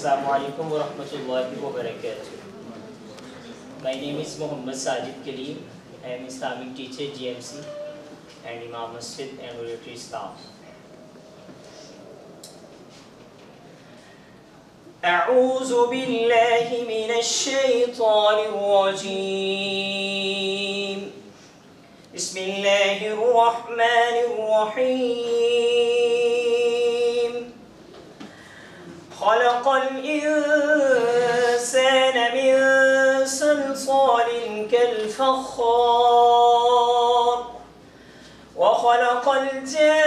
Assalamu alaikum wa rahmatullahi wa barakatuh. My name is Muhammad Sajid Kalim. I am Islamic teacher, GMC, and Imam Masjid and Military Staff. أعوذ بالله من الشيطان الرجيم. بسم الله الرحمن الرحيم. خلق الإنسان من صلصال كالفخار وخلق الجن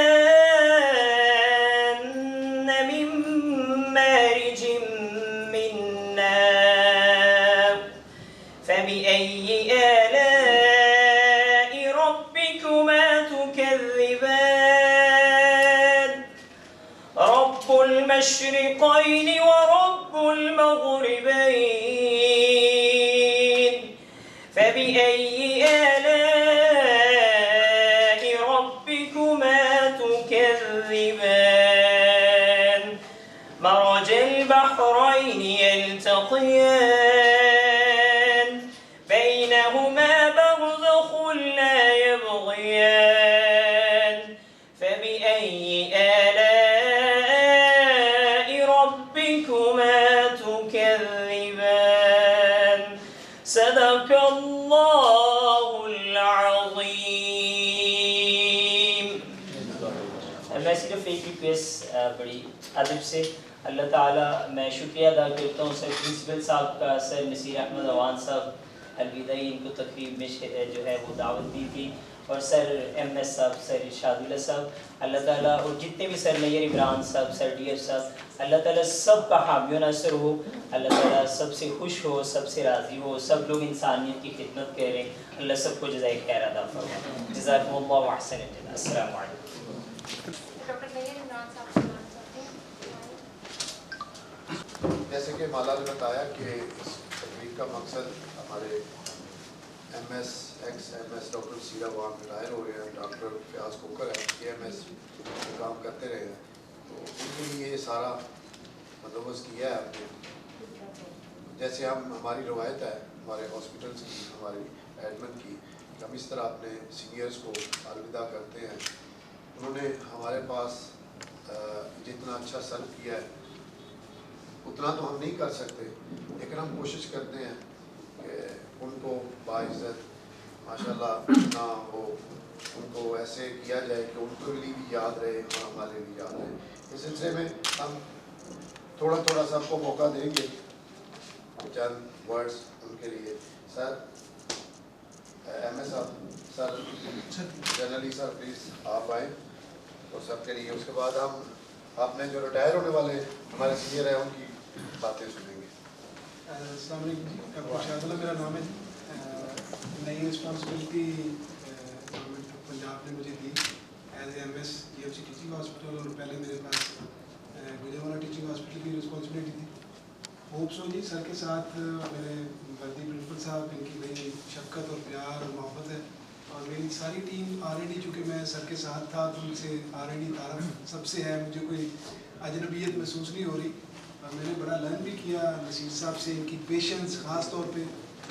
من مارج من نار فبأي آلاء ربكما تكذبان رب المشرقين ورب المغربين فبأي آلاء ربكما تكذبان مرج البحرين يلتقيان بينهما برزخ لا يبغيان فبأي آلاء ربكما تكذبان صدق الله العظيم. میں صرف ایک ریکویسٹ بڑی ادب سے اللہ تعالیٰ میں شکریہ ادا کرتا ہوں سر پرنسپل صاحب کا، سر نصیر احمد اوان صاحب الوداعی ان کو تقریب میں جو ہے وہ دعوت دی تھی، اور سر ایم ایس صاحب، سر ارشاد اللہ صاحب، اللہ تعالیٰ اور جتنے بھی سر میئر عمران صاحب، سر ڈی ایف صاحب، اللہ تعالیٰ سب کا حامی و ناصر ہو، اللہ تعالیٰ سب سے خوش ہو، سب سے راضی ہو، سب لوگ انسانیت کی خدمت کریں، اللہ سب کو جزائے خیر عطا فرمائے. جزاکم اللہ احسن الجزاء. السلام علیکم. جیسے کہ مالا نے بتایا کہ اس تقریب کا مقصد ہمارے ایم ایس ڈاکٹر سیرا وہاں ریٹائر ہو رہے ہیں، ڈاکٹر فیاض کوکر ہے کے ایم ایس کام کرتے رہے ہیں، تو ان کے لیے یہ سارا بندوبست کیا ہے آپ نے. جیسے ہماری روایت ہے ہمارے ہاسپٹلس کی، ہماری ایڈمن کی، کہ ہم اس طرح اپنے سینئرس کو الوداع کرتے ہیں. انہوں نے ہمارے پاس جتنا اچھا سرو کیا ہے اتنا تو ہم نہیں کر سکتے، لیکن ہم کوشش کرتے ہیں کہ ان کو باعزت ماشاءاللہ نہ ہو، ان کو ایسے کیا جائے کہ ان کے لیے بھی یاد رہے اور ہمارے بھی یاد رہے. اس سلسلے میں ہم تھوڑا تھوڑا سب کو موقع دیں گے، چند ورڈز ان کے لیے. سر ایم ایس صاحب، سر جنرلی سر پلیز آپ آئیں اور سب کے لیے. اس کے بعد ہم اپنے جو ریٹائر ہونے والے ہمارے سینئر ہیں ان کی باتیں سنیں گے. السلام علیکم جی، ڈاکٹر شاہد اللہ میرا نام ہے. نئی رسپانسبلٹی گورنمنٹ آف پنجاب نے مجھے دی as A M S G F C teaching hospital, اور پہلے میرے پاس گجرانوالہ ٹیچنگ ہاسپٹل کی رسپانسبلٹی تھی. ہوپ سو جی سر کے ساتھ میرے وردی پرنسپل صاحب، ان کی بڑی شفقت اور پیار اور محبت ہے، اور میری ساری ٹیم آلریڈی چونکہ میں سر کے ساتھ تھا تو ان سے آلریڈی تعارف سب سے ہے، مجھے کوئی اجنبیت محسوس نہیں ہو رہی. اور میں نے بڑا لرن بھی کیا نصیر صاحب سے، ان کی پیشنس خاص طور پہ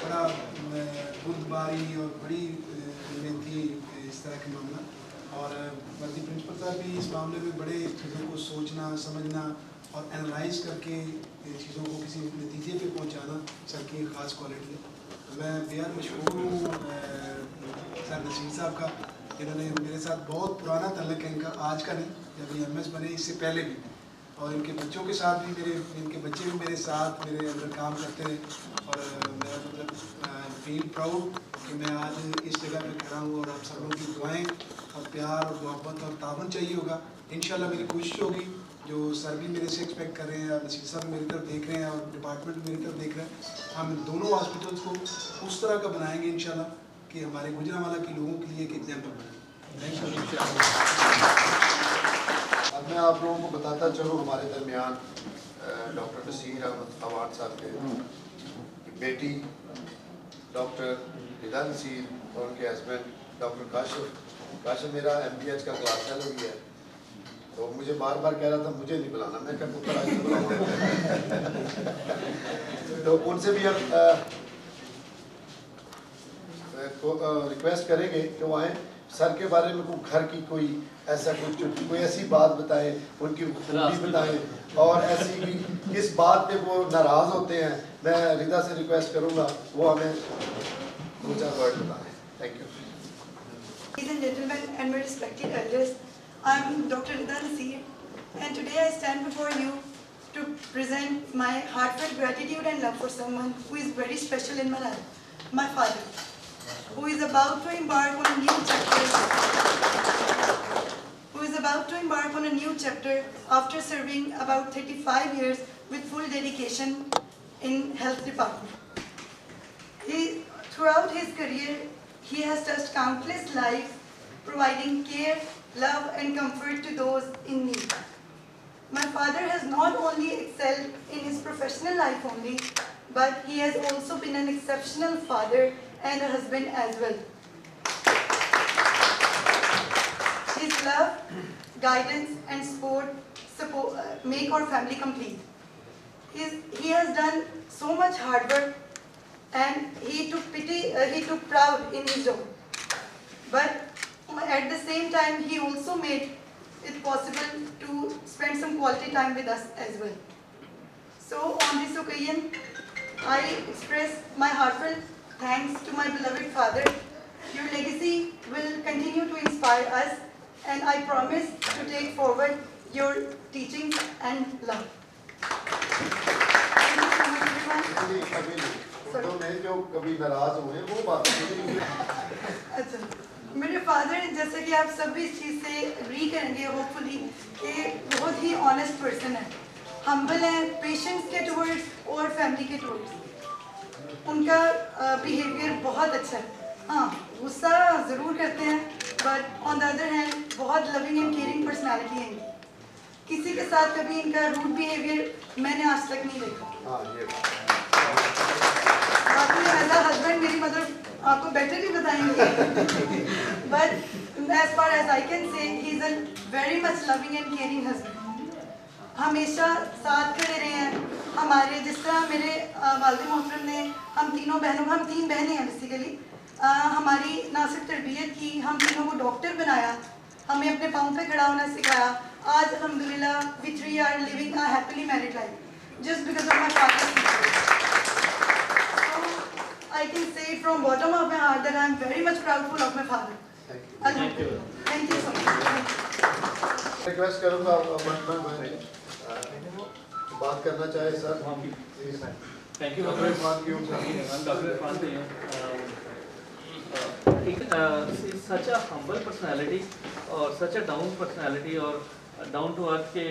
بڑا بردباری اور بڑی میں تھی اس طرح کے معاملہ. اور وردی پرنسپل صاحب بھی اس معاملے میں بڑے چیزوں کو سوچنا سمجھنا اور انالائز کر کے چیزوں کو کسی نتیجے پہ پہنچانا سر کی ایک خاص کوالٹی ہے. میں بےحد مشہور ہوں سر نصیر صاحب کا، جنہوں نے میرے ساتھ بہت پرانا تعلق ہے ان کا، آج کا نہیں، جب یہ ایم ایس بنے اس سے پہلے بھی، اور ان کے بچوں کے ساتھ بھی ان کے بچے بھی میرے ساتھ میرے اندر کام کرتے ہیں. اور میرا مطلب فیل پراؤڈ کہ میں آج اس جگہ پہ کھڑا ہوں، اور آپ سب لوگوں کی دعائیں اور پیار اور محبت اور تعاون چاہیے ہوگا. انشاءاللہ میری کوشش ہوگی، جو سر بھی میرے سے ایکسپیکٹ کر رہے ہیں، اور نصیر صاحب میری طرف دیکھ رہے ہیں، اور ڈپارٹمنٹ بھی میری طرف دیکھ رہے ہیں، ہم دونوں ہاسپٹلس کو اس طرح کا بنائیں گے انشاءاللہ کہ ہمارے گجرانوالہ کے لوگوں کے لیے ایک ایگزامپل بنے. Thank you. اب میں آپ لوگوں کو بتاتا چلوں ہمارے درمیان ڈاکٹر نصیر احمد اوان صاحب کے بیٹی ڈاکٹر ہدا نصیر اور ان کے ہسبینڈ ڈاکٹر کاشف میرا ایم پی ایچ کا کلاس فیلو بھی ہے. تو مجھے بار بار کہہ رہا تھا مجھے نہیں بلانا, میں کہا پتر آج بلاؤں. تو ان سے بھی ہم ریکویسٹ کریں گے کہ وہ آئیں, سر کے بارے میں کوئی گھر کی کوئی ایسا کوئی ایسی بات بتائیں, ان کی خوبی بتائیں, اور ایسی بھی کس بات پہ وہ ناراض ہوتے ہیں. میں رضا سے ریکویسٹ کروں گا وہ ہمیں دو چار ورڈ بتائیں. Thank you. Ladies and gentlemen and my respected elders, I am Dr. Rida Nasir, and today I stand before you to present my heartfelt gratitude and love for someone who is very special in my life, my father, who is about to embark on a new chapter after serving about 35 years with full dedication in health department. Throughout his career, he has touched countless lives, providing care, love and comfort to those in need. My father has not only excelled in his professional life only, but he has also been an exceptional father and a husband as well. His love, guidance and support make our family complete. He has done so much hard work, and he took pride in his job. But at the same time, he also made it possible to spend some quality time with us as well. So on this occasion, I express my heartfelt thanks to my beloved father. Your legacy will continue to inspire us, and I promise to take forward your teachings and love. Thank you so much, everyone. کبھی ناراض ہوئے وہ بات. اچھا, میرے father جیسے کہ آپ سب اس چیز سے اگری کریں گے ہوپ فلی کہ بہت ہی آنیسٹ پرسن ہے, ہمبل ہے, پیشنس کے ٹورڈس اور فیملی کے ٹورڈس. ان کا بیہیویئر بہت اچھا ہے. ہاں, غصہ ضرور کرتے ہیں, but on the other hand بہت لونگ اینڈ کیئرنگ پرسنالٹی ہے. کسی کے ساتھ کبھی ان کا روڈ بیہیویئر میں نے آج تک نہیں دیکھا. باقی ایز اے ہسبینڈ میری مدر آپ کو بیٹر ہی بتائیں گے, but as far as I can say he is a very much loving and caring husband. ہمیشہ ساتھ کھڑے رہے ہیں ہمارے, جس طرح میرے والد محترم نے ہم تینوں بہنوں, ہم 3 بہنیں ہیں بیسیکلی, ہماری نہ صرف تربیت کی, ہم تینوں کو ڈاکٹر بنایا, ہمیں اپنے پاؤں پہ کھڑا ہونا سکھایا. آج الحمدللہ we 3 are living a happily married life just because of my father's. I can say from bottom of my heart that I am very much proudful of my father. Thank you. Thank you so much. Request کروں گا بات کرنا چاہے سر. Thank you. Dr. Irfan. He's such a humble personality اور such a down personality اور down to earth کے,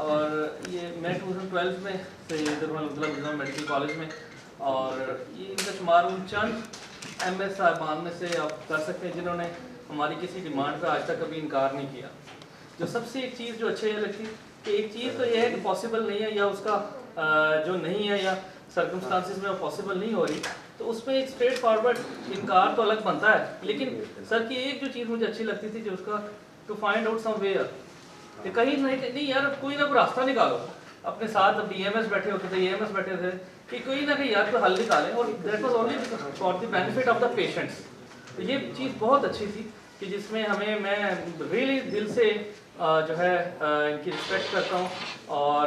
اور یہ میں 2012 میں سے مطلب میڈیکل کالج میں, اور یہ ان کا شمار ان چند ایم ایس صاحبان میں سے آپ کر سکتے ہیں جنہوں نے ہماری کسی ڈیمانڈ پہ آج تک کبھی انکار نہیں کیا. جو سب سے ایک چیز جو اچھی لگتی کہ ایک چیز تو یہ ہے کہ پاسبل نہیں ہے, یا اس کا جو نہیں ہے یا سرکمسٹانسز میں وہ پاسبل نہیں ہو رہی, تو اس میں ایک اسٹریٹ فارورڈ انکار تو الگ بنتا ہے. لیکن سر کی ایک جو چیز مجھے اچھی لگتی تھی کہ اس کا to find out somewhere, کہ کہیں نہیں یار کوئی نہ کوئی راستہ نکالو. اپنے ساتھ ڈی ایم ایس بیٹھے ہوتے تھے, اے ایم ایس بیٹھے تھے, کہ کوئی نہ کہیں یار کوئی حل نکالیں, اور that was only for the benefit of the patients. تو یہ چیز بہت اچھی تھی کہ جس میں میں ریئلی دل سے جو ہے ان کی رسپیکٹ کرتا ہوں, اور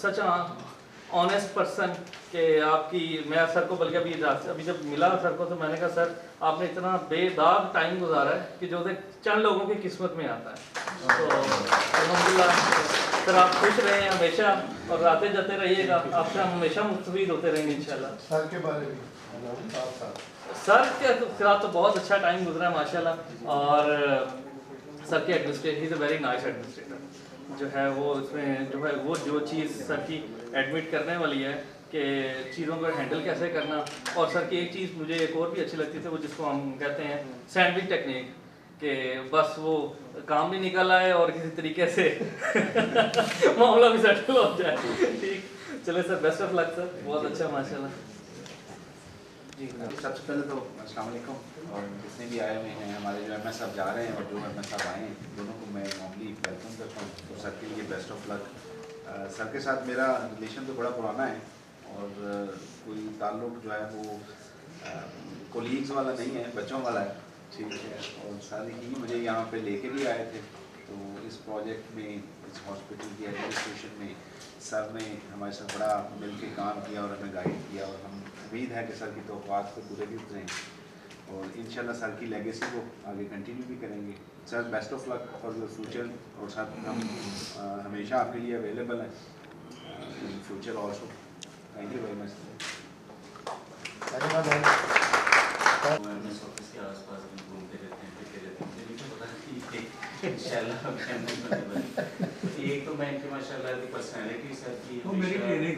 سچ آنیسٹ پرسن کہ آپ کی, میں سر کو بلکہ ابھی جب ملا سر کو تو میں نے کہا سر آپ نے اتنا بے داغ ٹائم گزارا ہے کہ جو چند لوگوں کی قسمت میں آتا ہے. تو الحمدللہ سر آپ خوش رہیں ہمیشہ, اور آتے جاتے رہیے گا, آپ سے ہم ہمیشہ مستفید ہوتے رہیں گے انشاءاللہ. سر کے بارے میں سر کے ساتھ تو بہت اچھا ٹائم گزرا ہے ماشاءاللہ, اور سر کے administrator, he is a very nice administrator. جو ہے وہ اس میں جو ہے وہ جو چیز سر کی ایڈمٹ کرنے والی ہے کہ چیزوں کو ہینڈل کیسے کرنا. اور سر کی ایک چیز مجھے ایک اور بھی اچھی لگتی تھی, وہ جس کو ہم کہتے ہیں سینڈوچ ٹیکنیک, کہ بس وہ کام بھی نکل آئے اور کسی طریقے سے معاملہ بھی سیٹل ہو جائے. ٹھیک, چلے سر, بیسٹ آف لک سر, بہت اچھا ماشاءاللہ. सबसे पहले तो अस्सलाम वालेकुम, और जितने भी आए हुए हैं हमारे जो MS साहब जा रहे हैं और जो MS साहब आए हैं, दोनों को मैं वार्मली वेलकम करता हूँ। तो सर के लिए बेस्ट ऑफ लक। सर के साथ मेरा रिलेशन तो बड़ा पुराना है और कोई ताल्लुक़ जो है वो कोलीग्स वाला नहीं है, बच्चों वाला है, ठीक है। और सर ही मुझे यहाँ पे लेके भी आए थे, तो इस प्रोजेक्ट में, इस हॉस्पिटल की एडमिनिस्ट्रेशन में सर ने हमारे साथ बड़ा मिल के काम किया और हमें गाइड किया, और हम उम्मीद है कि सर की तौक़ात पे पूरे भी उतरें और इंशाल्लाह सर की लेगेसी को आगे कंटिन्यू भी करेंगे। Sir best of luck for your future, और सर हम हमेशा आपके लिए अवेलेबल हैं in future also. Thank you very much. MS office के आसपास भी घूमते रहते हैं, फिरते रहते हैं, मुझे नहीं पता कि इंशाल्लाह एक तो मैं इनकी माशाल्लाह की पर्सनैलिटी सर की मेरी ट्रेनिंग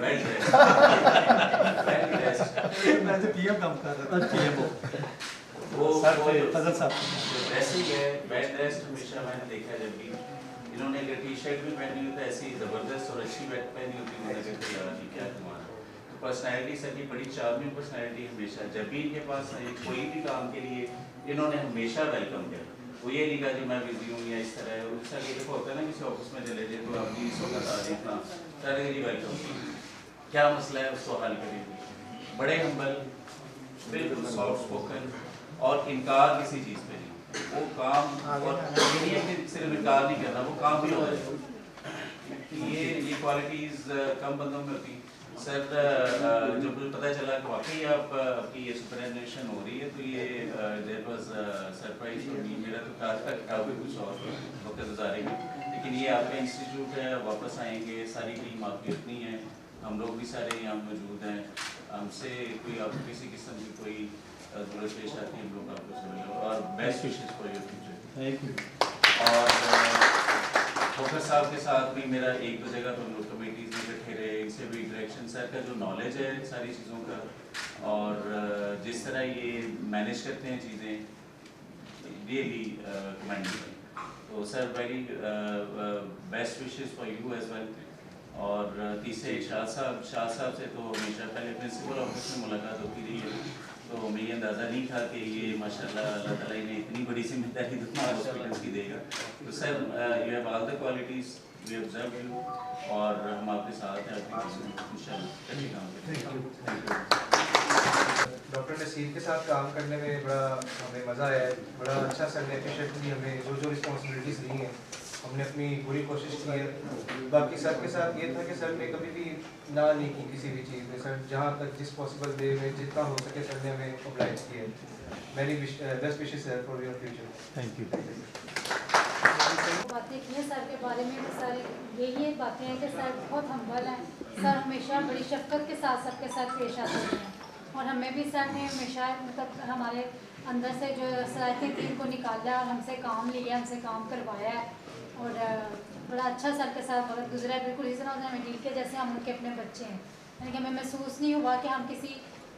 मैं तो PM काम कर रहा था, PM वो फजल साहब वैसे ही है, बेड रेस्ट हमेशा मैंने देखा, जब भी इन्होंने अगर T-शर्ट भी पहनी होती है ऐसी ज़बरदस्त और अच्छी बैट पहनी होती, मैंने कहते यार ये क्या तुम्हारा। तो पर्सनैलिटी सर की बड़ी चार्मिंग पर्सनैलिटी, हमेशा जब भी इनके पास कोई भी काम के लिए इन्होंने हमेशा वेलकम किया। वो ये नहीं कहा कि मैं बिजी हूँ या इस तरह है। उसका ये देखो होता है ना, किसी ऑफिस में चले जाए तो आप इस वक्त आ रहे इतना डायरेक्टली वेलकम, क्या मसला है उसको हल करेंगे। बड़े हम्बल, बिल्कुल सॉफ्ट स्पोकन, और इनकार किसी चीज़ पे नहीं। वो काम, और ये नहीं है कि सिर्फ इनकार नहीं करना, वो काम भी होता है। ये क्वालिटीज़ कम बंदों में होती। सर जब मुझे पता चला कि वाकई आपकी ये सुपरएनुएशन हो रही है, तो ये there was surprise for me. मेरा तो कहा था काफ़ी कुछ और वक्त गुजारे में, लेकिन ये आपका इंस्टीट्यूट है, वापस आएंगे, सारी टीम आपकी अपनी है, हम लोग भी सारे यहाँ मौजूद हैं। हमसे कोई आपको किसी किस्म की कोई ज़रूरत पेश आती है, हम लोग आपको समझ, और best wishes for your future. Thank you. और खोखर साहब के साथ भी मेरा एक दो जगह तो हम लोग कमेटीज़ में इकट्ठे रहे, इनसे भी इंटरेक्शन। सर का जो नॉलेज है सारी चीज़ों का, और जिस तरह ये मैनेज करते हैं चीज़ें, रियली कमेंडेबल। तो sir very best wishes for you as well. और तीसरे शाह साहब से तो हमेशा पहले प्रिंसिपल ऑफिस में मुलाकात होती रही है, तो मुझे अंदाज़ा नहीं था कि ये माशाल्लाह अल्लाह ताला ने इतनी बड़ी जिम्मेदारी हॉस्पिटल की देगा। तो sir you have all the qualities, we observe you, और हम आपके साथ हैं, इंशाल्लाह अच्छे काम करेंगे। डॉक्टर नसीर के साथ काम करने में बड़ा हमें मज़ा आया है। बड़ा अच्छा सर ने एफिशिएंटली हमें जो रिस्पॉन्सिबिलिटीज़ दी हैं हमने अपनी पूरी कोशिश की है। बाकी सर के साथ ये था कि सर ने कभी भी ना नहीं की किसी भी चीज़ में। सर जहाँ तक जिस पॉसिबल वे में जितना हो सके सर ने हमें ऑब्लाइज किया है। मेरी best wishes sir for your future. Thank you. बातें की हैं सर के बारे में, तो सारे यही बातें हैं कि सर बहुत हम्बल हैं। सर हमेशा बड़ी शफ़क़त के साथ सबके साथ पेश आते हैं, और हमें भी सर ने हमेशा मतलब हमारे अंदर से जो सलाहियतें थी उनको निकाला और हमसे काम लिया, हमसे काम करवाया है, और बड़ा अच्छा सर के साथ वक्त गुजरा है। बिल्कुल इस तरह उन्होंने हमें डील किया जैसे हम उनके अपने बच्चे हैं। यानी कि हमें महसूस नहीं हुआ कि हम किसी,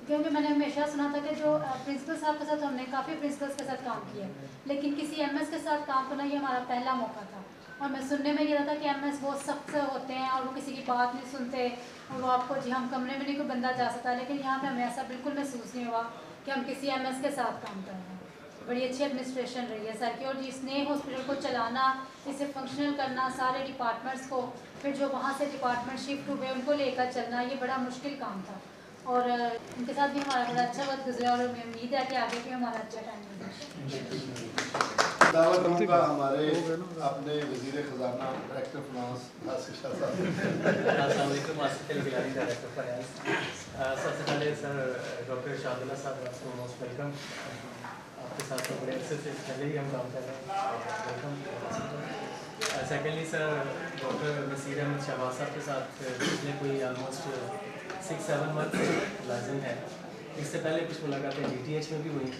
क्योंकि मैंने हमेशा सुना था कि जो प्रिंसिपल साहब के साथ हमने काफ़ी प्रिंसिपल्स के साथ काम किया, लेकिन किसी MS के साथ काम करना ये हमारा पहला मौका था। और मैं सुनने में ये रहा था कि MS बहुत सख्त होते हैं और वो किसी की बात नहीं सुनते, और वो आपको जी हम कमरे में नहीं कोई बंदा जा सकता, लेकिन यहाँ पे हमें ऐसा बिल्कुल महसूस नहीं हुआ कि हम किसी MS के साथ काम कर रहे हैं। बड़ी अच्छी एडमिनिस्ट्रेशन रही है सर की, और जिसने हॉस्पिटल को चलाना, इसे फंक्शनल करना, सारे डिपार्टमेंट्स को, फिर जो वहाँ से डिपार्टमेंट शिफ्ट हुए उनको लेकर चलना, ये बड़ा मुश्किल काम था। और इनके साथ भी हमारा बड़ा अच्छा वक्त गुजरा, और हमें उम्मीद है कि आगे भी हमारा अच्छा टाइम गुजरे। दावत दूंगा हमारे अपने वज़ीर ख़ज़ाना डायरेक्टर फाइनेंस आसिफ शाह साहब। अस्सलाम वालेकुम, आसिफ गिलानी डायरेक्टर फाइनेंस। सबसे पहले सर डॉक्टर शाहदुल्ला साहब आपको मोस्ट वेलकम। आपके साथ तो बड़े अच्छे से पहले ही हम काम कर रहे हैं, welcome. Secondly sir doctor Naseer Ahmed Shahbaz साहब के साथ पिछले कोई ऑलमोस्ट 6-7 मंथ लाजिम है। इससे पहले कुछ मुलाकातें DTH में भी हुई।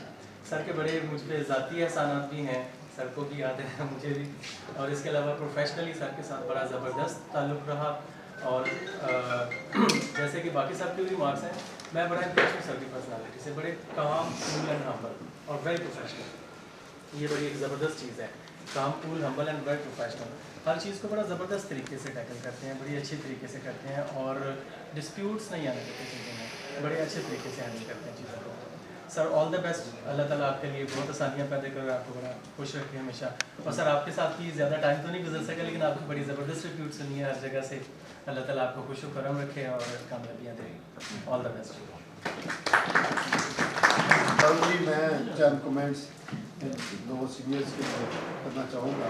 सर के बड़े मुझ पर ज़ाती एहसानात भी हैं, सर को भी याद है, मुझे भी, और इसके अलावा प्रोफेशनली सर के साथ बड़ा ज़बरदस्त ताल्लुक़ रहा। और जैसे कि बाकी सब के भी मार्क्स हैं, मैं बड़ा इंप्रेस हूँ सर की पर्सनालिटी से, बड़े काम, कूल एंड हम्बल और वेरी प्रोफेशनल। ये बड़ी एक ज़बरदस्त चीज़ है, calm, cool, humble and very professional. हर चीज़ को बड़ा ज़बरदस्त तरीके से टैकल करते हैं, बड़ी अच्छी तरीके से करते हैं, और डिस्प्यूट्स नहीं आने देते चीज़ों में, बड़े अच्छे तरीके से हैंडल करते हैं चीज़ों को। سر آل دا بیسٹ, اللہ تعالیٰ آپ کے لیے بہت آسانیاں پیدا کرے, آپ کو بڑا خوش رکھے ہمیشہ. اور سر آپ کے ساتھ بھی زیادہ ٹائم تو نہیں گزر سکا, لیکن آپ کی بڑی زبردست ریپیوٹ سنی ہے ہر جگہ سے. اللہ تعالیٰ آپ کو خوش و کرم رکھے اور کامیابیاں دے. آل دا بیسٹ. جی میں چند کمنٹس دو سینئرس کے کرنا چاہوں گا.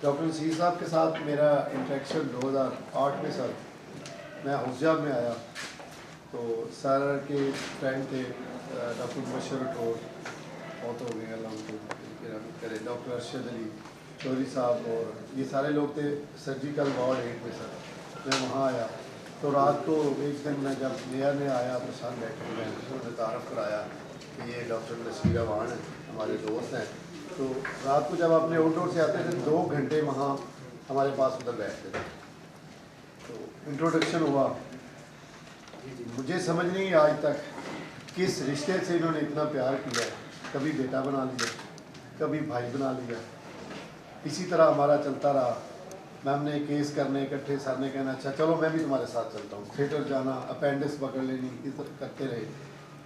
ڈاکٹر نصیر صاحب کے ساتھ میرا انٹریکشن 2008 میں سر میں حوضیہ میں آیا تو سر کے فرینڈ تھے ڈاکٹر مبشر ٹور, بہت ہو گئے اللہ ان کو کرے, ڈاکٹر ارشد علی چودھری صاحب, اور یہ سارے لوگ تھے سرجیکل وارڈ 8 میں سر. میں وہاں آیا تو رات کو ایک دن میں جب نیا نیا آیا تو سر بیٹھے میں انہوں نے تعارف کرایا کہ یہ ڈاکٹر نصیر اوان ہیں, ہمارے دوست ہیں. تو رات کو جب اپنے آؤٹ ڈور سے آتے تھے 2 گھنٹے وہاں ہمارے پاس ادھر بیٹھتے تھے. تو انٹروڈکشن ہوا, مجھے سمجھ نہیں آج تک کس رشتے سے انہوں نے اتنا پیار کیا ہے. کبھی بیٹا بنا لیا, کبھی بھائی بنا لیا, اسی طرح ہمارا چلتا رہا. میم نے کیس کرنے اکٹھے, سر نے کہنا اچھا چلو میں بھی تمہارے ساتھ چلتا ہوں, تھیٹر جانا, اپینڈکس پکڑ لینی, کرتے رہے.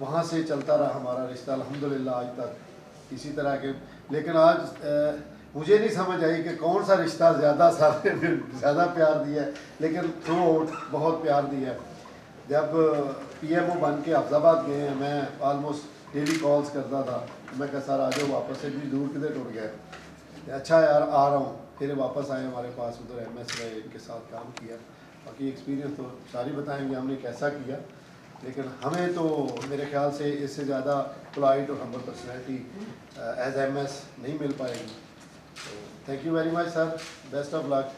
وہاں سے چلتا رہا ہمارا رشتہ الحمدللہ آج تک اسی طرح کے. لیکن آج مجھے نہیں سمجھ آئی کہ کون سا رشتہ زیادہ سارے نے زیادہ پیار دیا ہے, لیکن تھرو آؤٹ بہت پیار دیا ہے. جب پی ایم او بن کے حفظ آباد گئے ہیں, میں آلموسٹ ڈیلی کالز کرتا تھا. میں کہا سر آ جاؤ واپس, سے بھی دور کدھر ٹوٹ گئے, اچھا یار آ رہا ہوں. پھر واپس آئے ہمارے پاس, ادھر ایم ایس رہے, ان کے ساتھ کام کیا. باقی ایکسپیرینس تو ساری بتائیں گے ہم نے کیسا کیا, لیکن ہمیں تو میرے خیال سے اس سے زیادہ پولائٹ اور humble personality as M S نہیں مل پائے گی. Thank you very much sir, best of luck.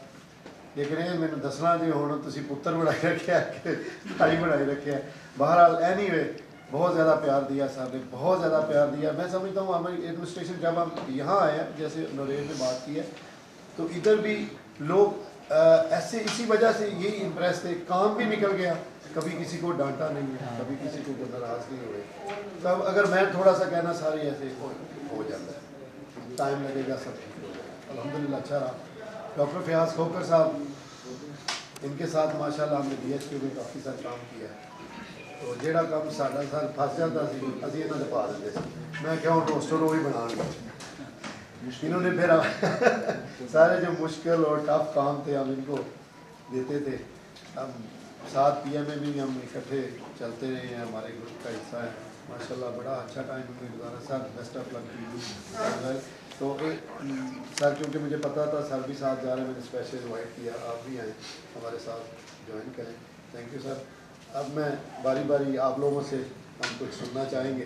لیکن یہ مجھے دسنا جی ہوں تھی پتر بنائی رکھا ہے کہ بھائی بنائی رکھا ہے. بہرحال اینی وے بہت زیادہ پیار دیا سر نے, بہت زیادہ پیار دیا. میں سمجھتا ہوں ہماری ایڈمنسٹریشن جب ہم یہاں آئے ہیں, جیسے نوریل نے بات کی ہے, تو ادھر بھی لوگ ایسے اسی وجہ سے یہی امپریس تھے. کام بھی نکل گیا, کبھی کسی کو ڈانٹا نہیں ہے, کبھی کسی کو ناراض نہیں ہوئے. تب اگر میں تھوڑا سا کہنا سارے ایسے ہو جاتا ہے, ٹائم لگے گا, سب ٹھیک ہو جائے گا. الحمدللہ اچھا رہا. ڈاکٹر فیاض کھوکر صاحب, ان کے ساتھ ماشاء اللہ ہم نے ڈی ایچ کیو میں کافی سارا کام کیا ہے. تو جہاں کام ساڈا سر پھس جاتا سی ابھی یہاں نے پا دیتے سے. میں کہ ہوں روسٹر وہی بنا گا. انہوں نے پھر سارے جو مشکل اور ٹف کام تھے ہم ان کو دیتے تھے. ہم ساتھ پی ایم اے بھی ہم اکٹھے چلتے رہے ہیں, ہمارے گروپ کا حصہ ہے. ماشاء اللہ بڑا اچھا ٹائم ہم نے گزارا. سر بیسٹ آف لک. تو سر کیونکہ مجھے پتا تھا سر بھی ساتھ جا رہے ہیں, میں نے اسپیشل انوائٹ کیا, آپ بھی آئیں ہمارے ساتھ جوائن کریں. Thank you sir. اب میں باری باری آپ لوگوں سے ہم کچھ سننا چاہیں گے.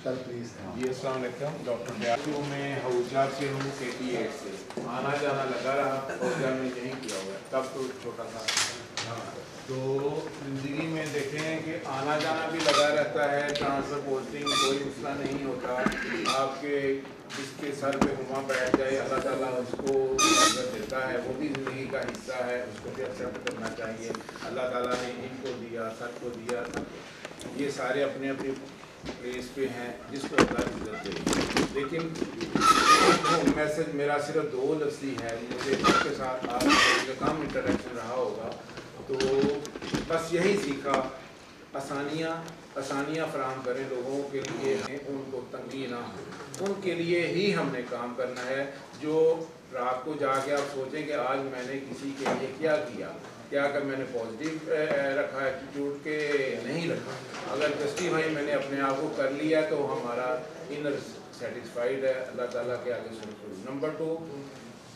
Sir please. جی السلام علیکم. ڈاکٹر فیاض, میں حوضہ سے ہوں, 88 سے آنا جانا لگا رہا. حوضہ میں یہیں کیا ہوا ہے, تب تو چھوٹا تھا. تو زندگی میں دیکھیں کہ آنا جانا بھی لگا رہتا ہے, ٹرانسفر پوسٹنگ کوئی مسئلہ نہیں ہوتا. آپ کے جس کے سر پہ ہما بیٹھ جائے, اللہ تعالیٰ اس کو عزت دیتا ہے, وہ بھی زندگی کا حصہ ہے, اس کو بھی ایکسیپٹ کرنا چاہیے. اللہ تعالیٰ نے ان کو دیا, سر کو دیا, یہ سارے اپنے اپنے پلیس پہ ہیں, جس کو اللہ عزت دے. لیکن میسج میرا صرف 2 لفظی ہے. مجھے سب کے ساتھ آپ کا کام انٹریکشن رہا ہوگا, تو بس یہی سیکھا, آسانیاں فراہم کریں لوگوں کے لیے, ان کو تنگی نہ ہو. ان کے لیے ہی ہم نے کام کرنا ہے. جو رات کو جا کے آپ سوچیں کہ آج میں نے کسی کے لیے کیا کہ میں نے پازیٹیو رکھا ایٹیٹیوڈ کے نہیں رکھا. اگر جسٹیفائی میں نے اپنے آپ کو کر لیا تو ہمارا انر سیٹسفائیڈ ہے, اللہ تعالیٰ کے آگے سن. نمبر 2,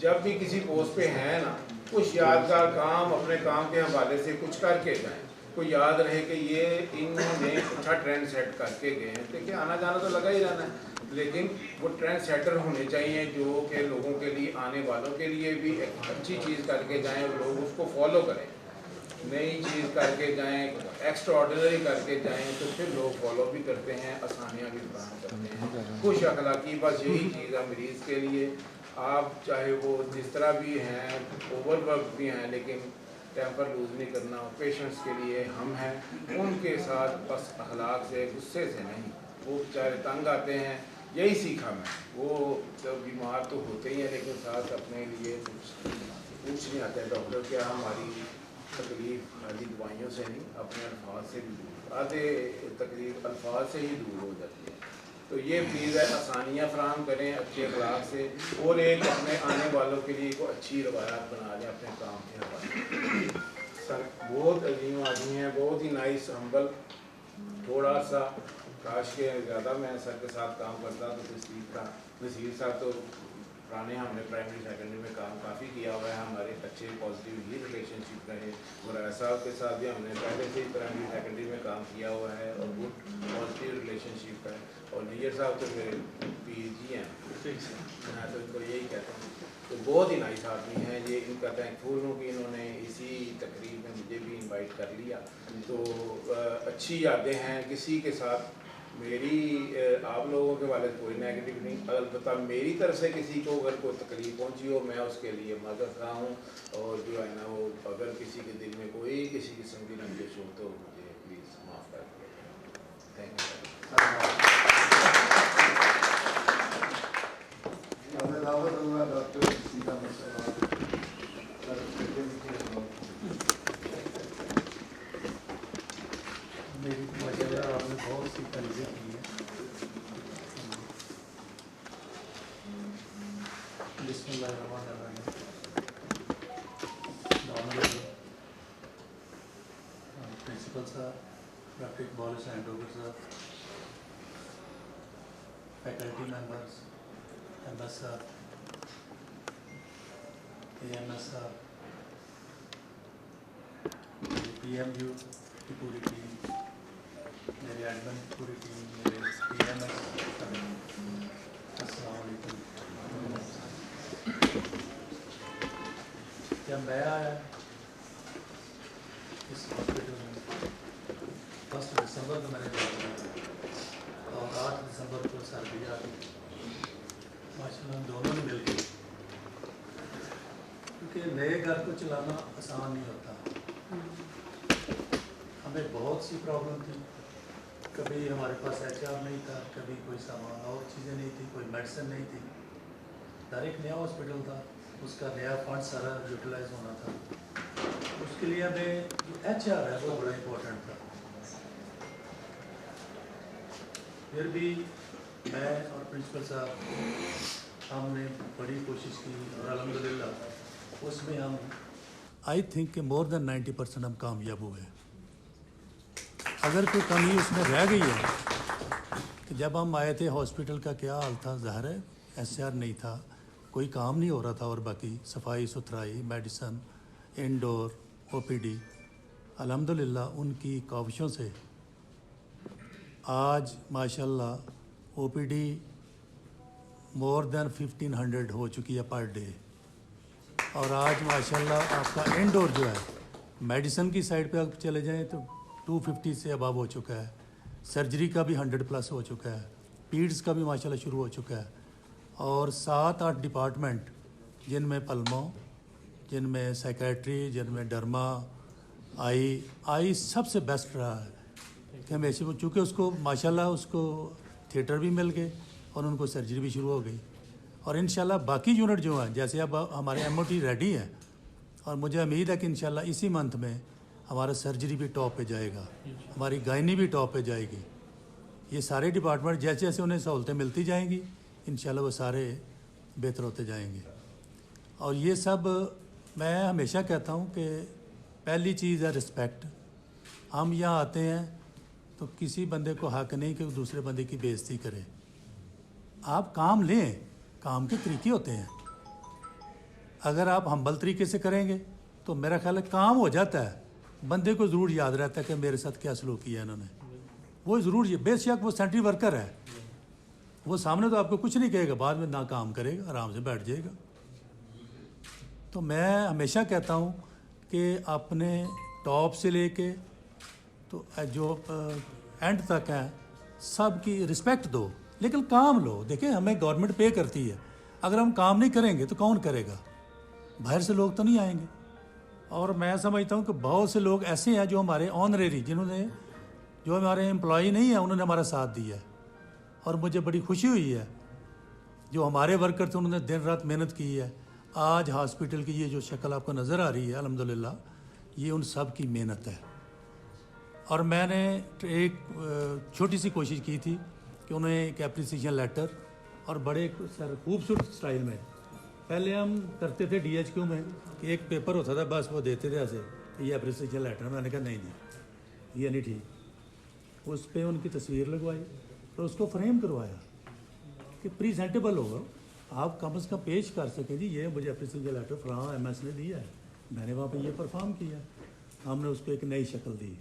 جب بھی کسی پوسٹ پہ ہیں نا, کچھ یادگار کام اپنے کام کے حوالے سے کچھ کر کے جائیں. کوئی یاد رہے کہ یہ انہوں نے اچھا ٹرینڈ سیٹ کر کے گئے ہیں. دیکھیں آنا جانا تو لگا ہی رہنا ہے, لیکن وہ ٹرینڈ سیٹر ہونے چاہیے جو کہ لوگوں کے لیے, آنے والوں کے لیے بھی ایک اچھی چیز کر کے جائیں, لوگ اس کو فالو کریں. نئی چیز کر کے جائیں, ایکسٹرا آرڈنری کر کے جائیں, تو پھر لوگ فالو بھی کرتے ہیں, آسانیاں بھی فراہم کرتے ہیں. خوش اخلاقی بس یہی چیز ہے مریض کے لیے. آپ چاہے وہ جس طرح بھی ہیں, اوور ورک بھی ہیں, لیکن ٹیمپر لوز نہیں کرنا. پیشنٹس کے لیے ہم ہیں, ان کے ساتھ بس اخلاق سے, غصے سے نہیں. وہ بیچارے تنگ آتے ہیں, یہی سیکھا میں. وہ بیمار تو ہوتے ہی ہیں, لیکن ساتھ اپنے لیے پوچھ نہیں آتے ڈاکٹر کیا ہماری تکلیف خالی دوائیوں سے نہیں, اپنے الفاظ سے بھی دور आधे तकलीफ अल्फाज से ही दूर हो जाती है। तो ये प्लीज़ है आसानियाँ फराहम करें अच्छे अखलाक से, और एक अपने आने वालों के लिए को अच्छी रवायात बना लें अपने काम के हवाले। सर बहुत अजीम आदमी है, बहुत ही नाइस हम्बल, थोड़ा सा काश के ज़्यादा मैं सर के साथ काम करता तो नसीर साहब तो पुराने हमने प्राइमरी सेकेंडरी में काम काफ़ी किया हुआ है, हमारे अच्छे पॉजिटिव ही रिलेशनशिप रहे। मुराद साहब के साथ भी हमने पहले से ही प्राइमरी सेकेंडरी में काम किया हुआ है और गुड पॉजिटिव रिलेशनशिप है। और नीयर साहब तो मेरे PG हैं, मैं तो इनको यही कहता हूँ। तो बहुत ही नाइस आदमी है ये, इनका थैंकफुल हूँ कि इन्होंने इसी तकरीब में मुझे भी इनवाइट कर लिया। तो अच्छी यादें हैं। किसी के साथ मेरी आप लोगों के वाले कोई नेगेटिव नहीं, अलबत्ता मेरी तरफ से किसी को अगर कोई तकलीफ पहुंची हो मैं उसके लिए मदद रहा हूँ। और जो है ना वो अगर किसी के दिल में कोई किसी किस्म की रंजिश हो तो मुझे प्लीज़ माफ़ कर दीजिए। Thank you. डॉक्टर सीधा मेरी वजह आपने बहुत सी तारीफें की हैं। बिस्मिल्लाहिर्रहमानिर्रहीम। प्रिंसिपल साहब, डॉक्टर इकबाल हुसैन डोगर साहब, फैकल्टी मेंबर्स, MS साहब, AMS साहब, PMU की पूरी टीम, मेरे एडमिन की पूरी टीम, मेरे PMS, अस्सलाम वालेकुम। जब मैं आया इस हॉस्पिटल में 1 दिसंबर को मैंने ज्वाइन किया और 8 दिसंबर को सर भी आ गई। माशाल्लाह हम दोनों ने मिल के, क्योंकि नए घर को चलाना आसान नहीं होता। हमें बहुत सी प्रॉब्लम थी, कभी हमारे पास HR नहीं था, कभी कोई सामान और चीज़ें नहीं थी, कोई मेडिसिन नहीं थी। डायरेक्ट नया हॉस्पिटल था, उसका नया फंड सारा यूटिलाइज होना था। उसके लिए हमें जो HR है वो बड़ा इम्पोर्टेंट था। फिर भी मैं और प्रिंसिपल साहब हमने बड़ी कोशिश की और अल्हम्दुलिल्लाह उसमें हम आई थिंक कि मोर देन 90% हम कामयाब हुए। अगर कोई कमी उसमें रह गई है कि जब हम आए थे हॉस्पिटल का क्या हाल था, ज़ाहिर है SR नहीं था, कोई काम नहीं हो रहा था, और बाकी सफाई सुथराई, मेडिसन, इंडोर, OPD, अल्हम्दुलिल्लाह उनकी काविशों से आज माशाल्लाह OPD मोर देन 1500 हो चुकी है पर डे। और आज माशाल्लाह आपका इंडोर जो है मेडिसन की साइड पे आप चले जाएं तो 250 से अबव हो चुका है, सर्जरी का भी 100+ हो चुका है, पीड्स का भी माशाल्लाह शुरू हो चुका है, और 7-8 डिपार्टमेंट जिनमें पल्मो, जिनमें साइकेट्री, जिनमें डर्मा, आई सबसे बेस्ट रहा है कि हमेशा, चूँकि उसको माशाल्लाह उसको थिएटर भी मिल गए और उनको सर्जरी भी शुरू हो गई। और इंशाल्लाह बाकी यूनिट जो हैं, जैसे अब हमारे MOT रेडी है और मुझे उम्मीद है कि इंशाल्लाह इसी मंथ में हमारा सर्जरी भी टॉप पे जाएगा, हमारी गायनी भी टॉप पे जाएगी। ये सारे डिपार्टमेंट जैसे जैसे उन्हें सहूलतें मिलती जाएंगी इंशाल्लाह वो सारे बेहतर होते जाएंगे। और ये सब मैं हमेशा कहता हूँ कि पहली चीज़ है रिस्पेक्ट। हम यहाँ आते हैं तो किसी बंदे को हक नहीं कि वो दूसरे बंदे की बेइज्जती करे। आप काम लें, काम के तरीके होते हैं। अगर आप हम्बल तरीके से करेंगे तो मेरा ख्याल है काम हो जाता है, बंदे को ज़रूर याद रहता है कि मेरे साथ क्या सलूक किया इन्होंने। वो ज़रूर, बेशक वो सेंट्री वर्कर है, वो सामने तो आपको कुछ नहीं कहेगा, बाद में ना काम करेगा, आराम से बैठ जाएगा। तो मैं हमेशा कहता हूँ कि अपने टॉप से लेके तो जो एंड तक है सब की रिस्पेक्ट दो, लेकिन काम लो। देखिए हमें गवर्नमेंट पे करती है, अगर हम काम नहीं करेंगे तो कौन करेगा? बाहर से लोग तो नहीं आएंगे। और मैं समझता हूँ कि बहुत से लोग ऐसे हैं जो हमारे ऑनरेरी, जिन्होंने जो हमारे एम्प्लॉई नहीं है, उन्होंने हमारा साथ दिया है। और मुझे बड़ी खुशी हुई है जो हमारे वर्कर थे, उन्होंने दिन रात मेहनत की है। आज हॉस्पिटल की ये जो शक्ल आपको नज़र आ रही है अल्हम्दुलिल्लाह, ये उन सब की मेहनत है। اور میں نے ایک چھوٹی سی کوشش کی تھی کہ انہیں ایک اپریسیشن لیٹر اور بڑے خوبصورت اسٹائل میں، پہلے ہم کرتے تھے ڈی ایچ کیو میں کہ ایک پیپر ہوتا تھا بس وہ دیتے تھے ایسے یہ اپریسیشن لیٹر، میں نے کہا نہیں جی یہ نہیں ٹھیک، اس پہ ان کی تصویر لگوائی اور اس کو فریم کروایا کہ پریزنٹیبل ہوگا، آپ کم از کم پیش کر سکیں جی یہ مجھے اپریسیشن لیٹر فلاں ایم ایس نے دیا ہے، میں نے وہاں پہ یہ پرفارم کیا، ہم نے اس کو ایک نئی شکل دی۔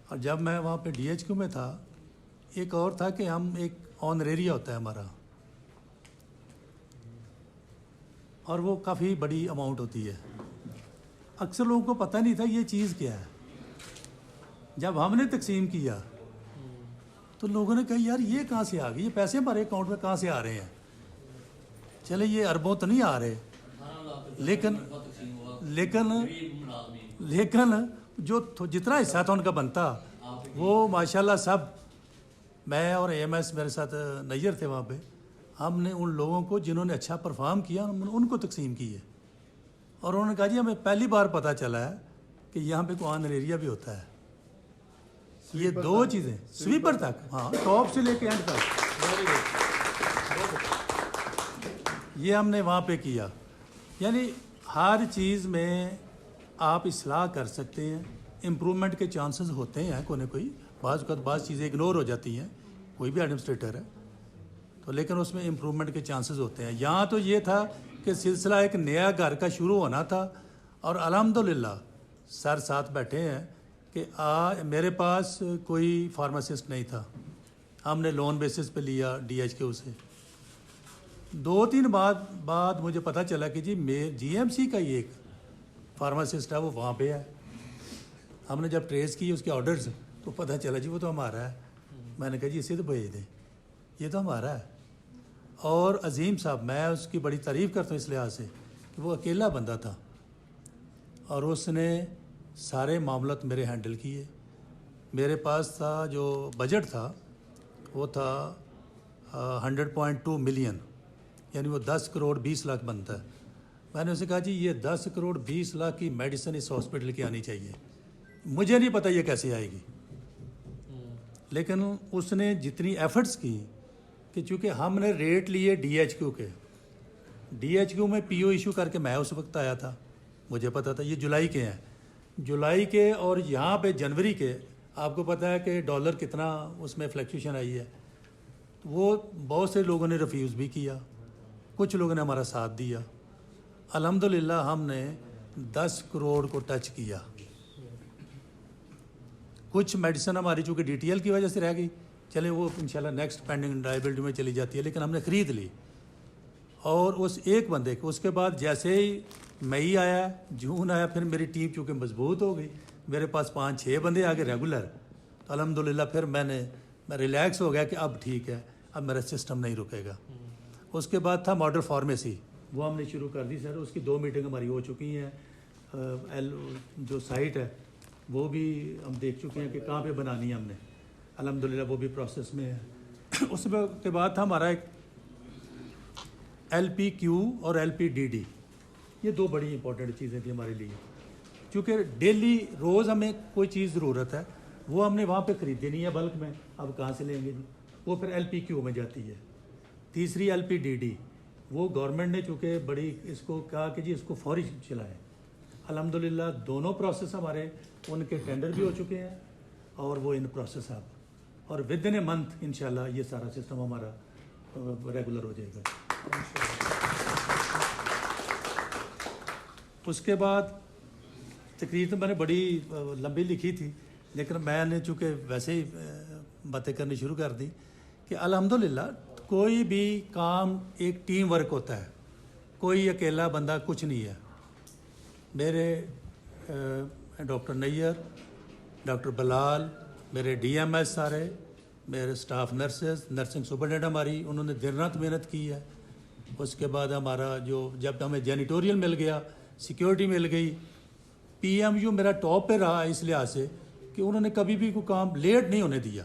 اور جب میں وہاں پہ ڈی ایچ کیو میں تھا ایک اور تھا کہ ہم ایک آنریریا ہوتا ہے ہمارا، اور وہ کافی بڑی اماؤنٹ ہوتی ہے، اکثر لوگوں کو پتہ نہیں تھا یہ چیز کیا ہے۔ جب ہم نے تقسیم کیا تو لوگوں نے کہا یار یہ کہاں سے آ گئی، یہ پیسے ہمارے اکاؤنٹ میں کہاں سے آ رہے ہیں، چلے یہ اربوں تو نہیں آ رہے، لیکن جو جتنا حصہ تھا ان کا بنتا وہ ماشاءاللہ سب، میں اور اے ایم ایس میرے ساتھ نیئر تھے وہاں پہ، ہم نے ان لوگوں کو جنہوں نے اچھا پرفارم کیا ان کو تقسیم کی ہے، اور انہوں نے کہا جی ہمیں پہلی بار پتہ چلا ہے کہ یہاں پہ کوئی آنریریا بھی ہوتا ہے۔ یہ دو چیزیں سویپر تک، ہاں ٹاپ سے لے کے اینڈ تک، یہ ہم نے وہاں پہ کیا۔ یعنی ہر چیز میں آپ اصلاح کر سکتے ہیں، امپرومنٹ کے چانسز ہوتے ہیں کوئی نہ کوئی، بعض اوقات بعض چیزیں اگنور ہو جاتی ہیں، کوئی بھی ایڈمنسٹریٹر ہے تو، لیکن اس میں امپرومنٹ کے چانسز ہوتے ہیں۔ یہاں تو یہ تھا کہ سلسلہ ایک نیا گھر کا شروع ہونا تھا، اور الحمدللہ سر ساتھ بیٹھے ہیں کہ میرے پاس کوئی فارماسسٹ نہیں تھا، ہم نے لون بیسس پہ لیا ڈی ایچ کیو سے۔ 2-3 بعد مجھے پتہ چلا کہ جی جی ایم سی کا ہی ایک فارماسسٹ ہے وہ وہاں پہ ہے، ہم نے جب ٹریس کی اس کے آرڈرز تو پتہ چلا جی وہ تو ہمارا ہے، میں نے کہا جی اسے تو بھیج دیں یہ تو ہمارا ہے۔ اور عظیم صاحب میں اس کی بڑی تعریف کرتا ہوں اس لحاظ سے کہ وہ اکیلا بندہ تھا اور اس نے سارے معاملات میرے ہینڈل کیے۔ میرے پاس تھا جو بجٹ تھا وہ تھا 100.2 ملین، یعنی وہ 10 کروڑ 20 لاکھ بنتا ہے۔ میں نے اسے کہا جی یہ 10 کروڑ 20 لاکھ کی میڈیسن اس ہاسپٹل کی آنی چاہیے، مجھے نہیں پتہ یہ کیسے آئے گی، لیکن اس نے جتنی ایفرٹس کی کہ چونکہ ہم نے ریٹ لیے ڈی ایچ کیو کے، ڈی ایچ کیو میں پی او ایشو کر کے میں اس وقت آیا تھا، مجھے پتہ تھا یہ جولائی کے ہیں، جولائی کے، اور یہاں پہ جنوری کے آپ کو پتہ ہے کہ ڈالر کتنا اس میں فلیکچویشن آئی ہے، وہ بہت سے لوگوں نے ریفیوز بھی کیا، کچھ لوگوں نے ہمارا ساتھ دیا، الحمدللہ ہم نے 10 کروڑ کو ٹچ کیا۔ کچھ میڈیسن ہماری چونکہ ڈی ٹی ایل کی وجہ سے رہ گئی، چلے وہ انشاءاللہ نیکسٹ پینڈنگ لائبلٹی میں چلی جاتی ہے، لیکن ہم نے خرید لی۔ اور اس ایک بندے کو، اس کے بعد جیسے ہی مئی آیا جون آیا، پھر میری ٹیم چونکہ مضبوط ہو گئی، میرے پاس 5-6 بندے آگے ریگولر، تو الحمدللہ پھر میں ریلیکس ہو گیا کہ اب ٹھیک ہے، اب میرا سسٹم نہیں رکے گا۔ اس کے بعد تھا ماڈل فارمیسی، وہ ہم نے شروع کر دی سر، اس کی 2 میٹنگ ہماری ہو چکی ہیں، جو سائٹ ہے وہ بھی ہم دیکھ چکے ہیں کہ کہاں پہ بنانی ہے ہم نے، الحمدللہ وہ بھی پروسیس میں ہے۔ اس کے بعد تھا ہمارا ایک ایل پی کیو اور ایل پی ڈی ڈی، یہ 2 بڑی امپورٹنٹ چیزیں تھیں ہمارے لیے، چونکہ ڈیلی روز ہمیں کوئی چیز ضرورت ہے، وہ ہم نے وہاں پہ خریدی نہیں ہے بلک میں، اب کہاں سے لیں گے جی، وہ پھر ایل پی کیو میں جاتی ہے۔ تیسری ایل پی ڈی ڈی، وہ گورنمنٹ نے چونکہ بڑی اس کو کہا کہ جی اس کو فوری چلائیں، الحمدللہ دونوں پروسیس ہمارے ان کے ٹینڈر بھی ہو چکے ہیں اور وہ ان پروسیس اب، اور ود ان اے منتھ انشاءاللہ یہ سارا سسٹم ہمارا ریگولر ہو جائے گا۔ اس کے بعد تقریر تو میں نے بڑی لمبی لکھی تھی، لیکن میں نے چونکہ ویسے ہی باتیں کرنی شروع کر دی کہ الحمدللہ کوئی بھی کام ایک ٹیم ورک ہوتا ہے، کوئی اکیلا بندہ کچھ نہیں ہے۔ میرے ڈاکٹر نیئر، ڈاکٹر بلال، میرے ڈی ایم ایس سارے، میرے سٹاف نرسز، نرسنگ سپرڈنٹ ہماری، انہوں نے دن رات محنت کی ہے۔ اس کے بعد ہمارا جب ہمیں جینیٹوریل مل گیا، سیکیورٹی مل گئی، پی ایم یو میرا ٹاپ پہ رہا اس لحاظ سے کہ انہوں نے کبھی بھی کوئی کام لیٹ نہیں ہونے دیا،